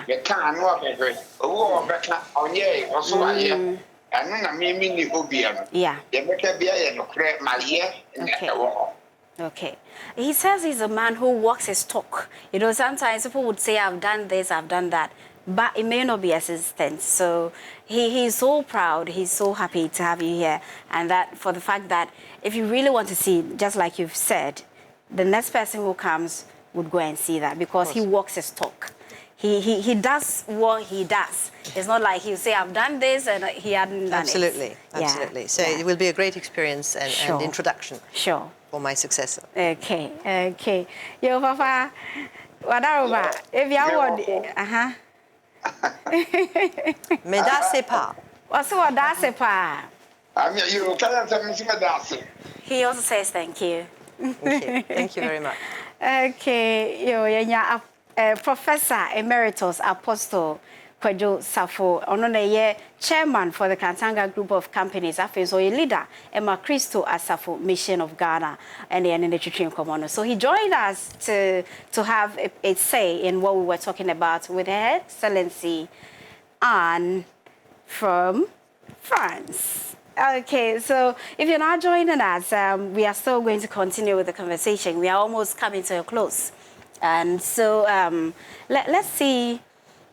the can walk every on ye or so I and then I mean the obium. Yeah, the better be a create my year in the wall. Okay. He says he's a man who walks his talk. You know, sometimes people would say, I've done this, I've done that, but it may not be assistance. So he's so proud, he's so happy to have you here. And that for the fact that if you really want to see, just like you've said, the next person who comes would go and see that, because he walks his talk. He does what he does. It's not like he'll say, I've done this, and he hadn't done it. Absolutely. So it will be a great experience and introduction for my successor. Okay. Yo, Papa, what are if you want? Mais that's pas. What's what that's pas? I mean, you can't tell me that's. He also says thank you. Okay. Thank you very much. Okay, yo, Professor Emeritus Apostle Kwadwo Safo, Ononaye chairman for the Kantanka group of companies, so a leader, Emeritus at Safo Mission of Ghana, and the Untitled Chapter. So he joined us to have a say in what we were talking about with Her Excellency Anne from France. Okay, so if you're not joining us, we are still going to continue with the conversation. We are almost coming to a close. And so let's see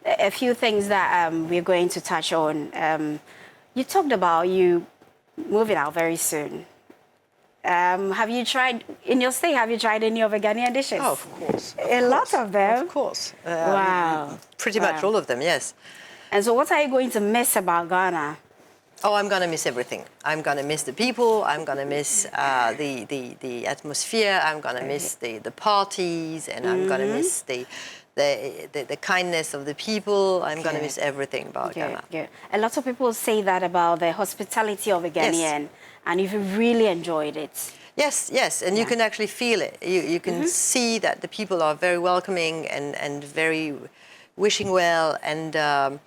a few things that we're going to touch on. You talked about you moving out very soon. Have you tried, in your stay, have you tried any of the Ghanaian dishes? Oh, of course. A lot of them? Of course. Wow. Pretty much all of them, yes. And so what are you going to miss about Ghana? Oh, I'm going to miss everything. I'm going to miss the people. I'm going to miss the atmosphere. I'm going to miss the parties, and I'm going to miss the kindness of the people. I'm going to miss everything about Ghana. A lot of people say that about the hospitality of a Ghanaian, and you've really enjoyed it. Yes, yes, and you can actually feel it. You can see that the people are very welcoming and very wishing well, and I'm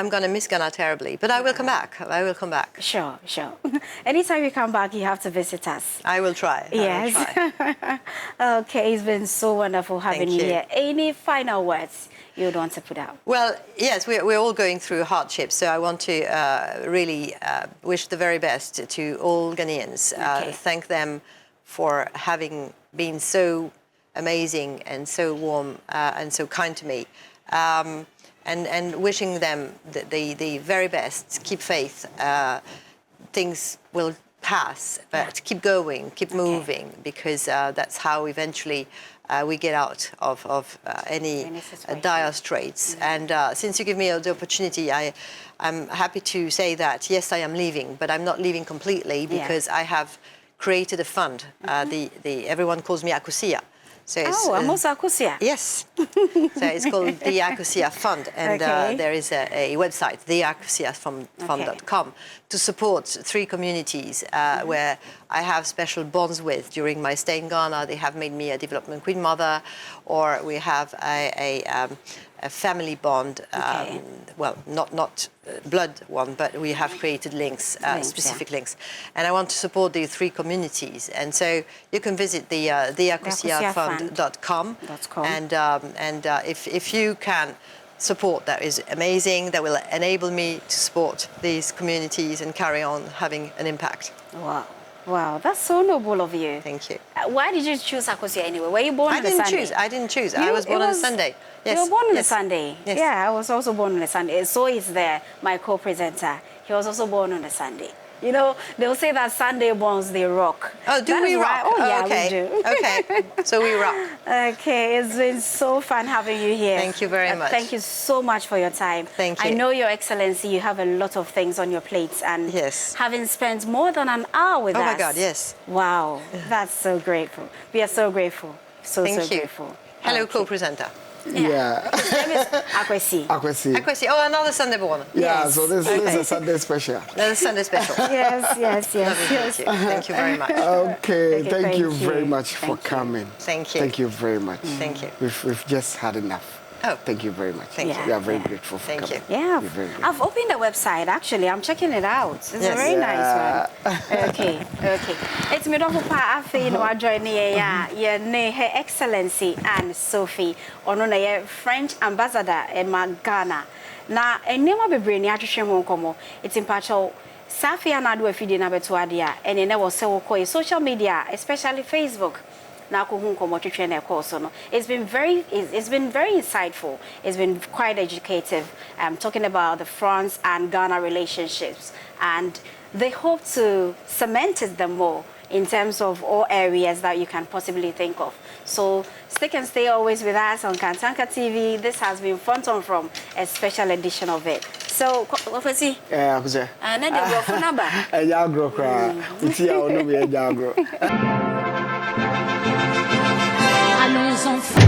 going to miss Ghana terribly, but I will come back. I will come back. Sure, sure. Anytime you come back, you have to visit us. I will try. Yes. I will try. Okay, it's been so wonderful having you here. Any final words you would want to put out? Well, yes, we're all going through hardships, so I want to really wish the very best to all Ghanaians. Thank them for having been so amazing and so warm and so kind to me. And wishing them the very best. Keep faith. Things will pass, but keep going, keep moving, because that's how eventually we get out of any dire straits. And since you give me the opportunity, I'm happy to say that, yes, I am leaving, but I'm not leaving completely, because I have created a fund. Everyone calls me Akusia. So it's, I'm also Akusia. Yes. So it's called the Akusia Fund, and there is a website, theakusiafund.com, to support 3 communities where I have special bonds with during my stay in Ghana. They have made me a development queen mother, or we have a family bond. Well, not blood one, but we have created links, specific links. And I want to support the 3 communities. And so you can visit the theakusiafund.com. And if you can support, that is amazing. That will enable me to support these communities and carry on having an impact. Wow. Wow, that's so noble of you. Thank you. Why did you choose Akusia anyway? Were you born on a Sunday? I didn't choose. I was born on a Sunday. Yes. You were born on a Sunday? Yes. Yeah, I was also born on a Sunday. So is there, my co-presenter. He was also born on a Sunday. You know, they'll say that Sunday borns, they rock. Oh, do we rock? Oh, yeah, okay. we do. Okay, so we rock. Okay, it's been so fun having you here. Thank you very much. Thank you so much for your time. Thank you. I know, Your Excellency, you have a lot of things on your plates, and having spent more than an hour with us. Oh, my God, yes. Wow, that's so grateful. We are so grateful. So grateful. Hello, co-presenter. Yeah. His name is Akwesi. Akwesi. Oh, another Sunday born. Yeah, so this is a Sunday special. Another Sunday special. Yes. Thank you very much. Okay, thank you very much for coming. Thank you. Thank you very much. Thank you. We've just had enough. Oh, thank you very much. Thank you. We are very grateful for coming. Thank you. Yeah, very I've opened the website. Actually, I'm checking it out. It's a very nice one. Okay. It's me don't pa afi no join here ne Her Excellency and Sophie ono na French ambassador in Ghana. Na enema bebre ni atwehwe ho nkomo. It's impatcho Safia na do afide na beto ade a ene na wo se wo ko social media, especially Facebook. It's been very insightful. It's been quite educative, talking about the France and Ghana relationships, and they hope to cement them more in terms of all areas that you can possibly think of. So stick and stay always with us on Kantanka TV. This has been Phantom from a special edition of it. So, Professor, and then the phone number. A young girl cry. It's here, I know we are young girl. Allons enfants.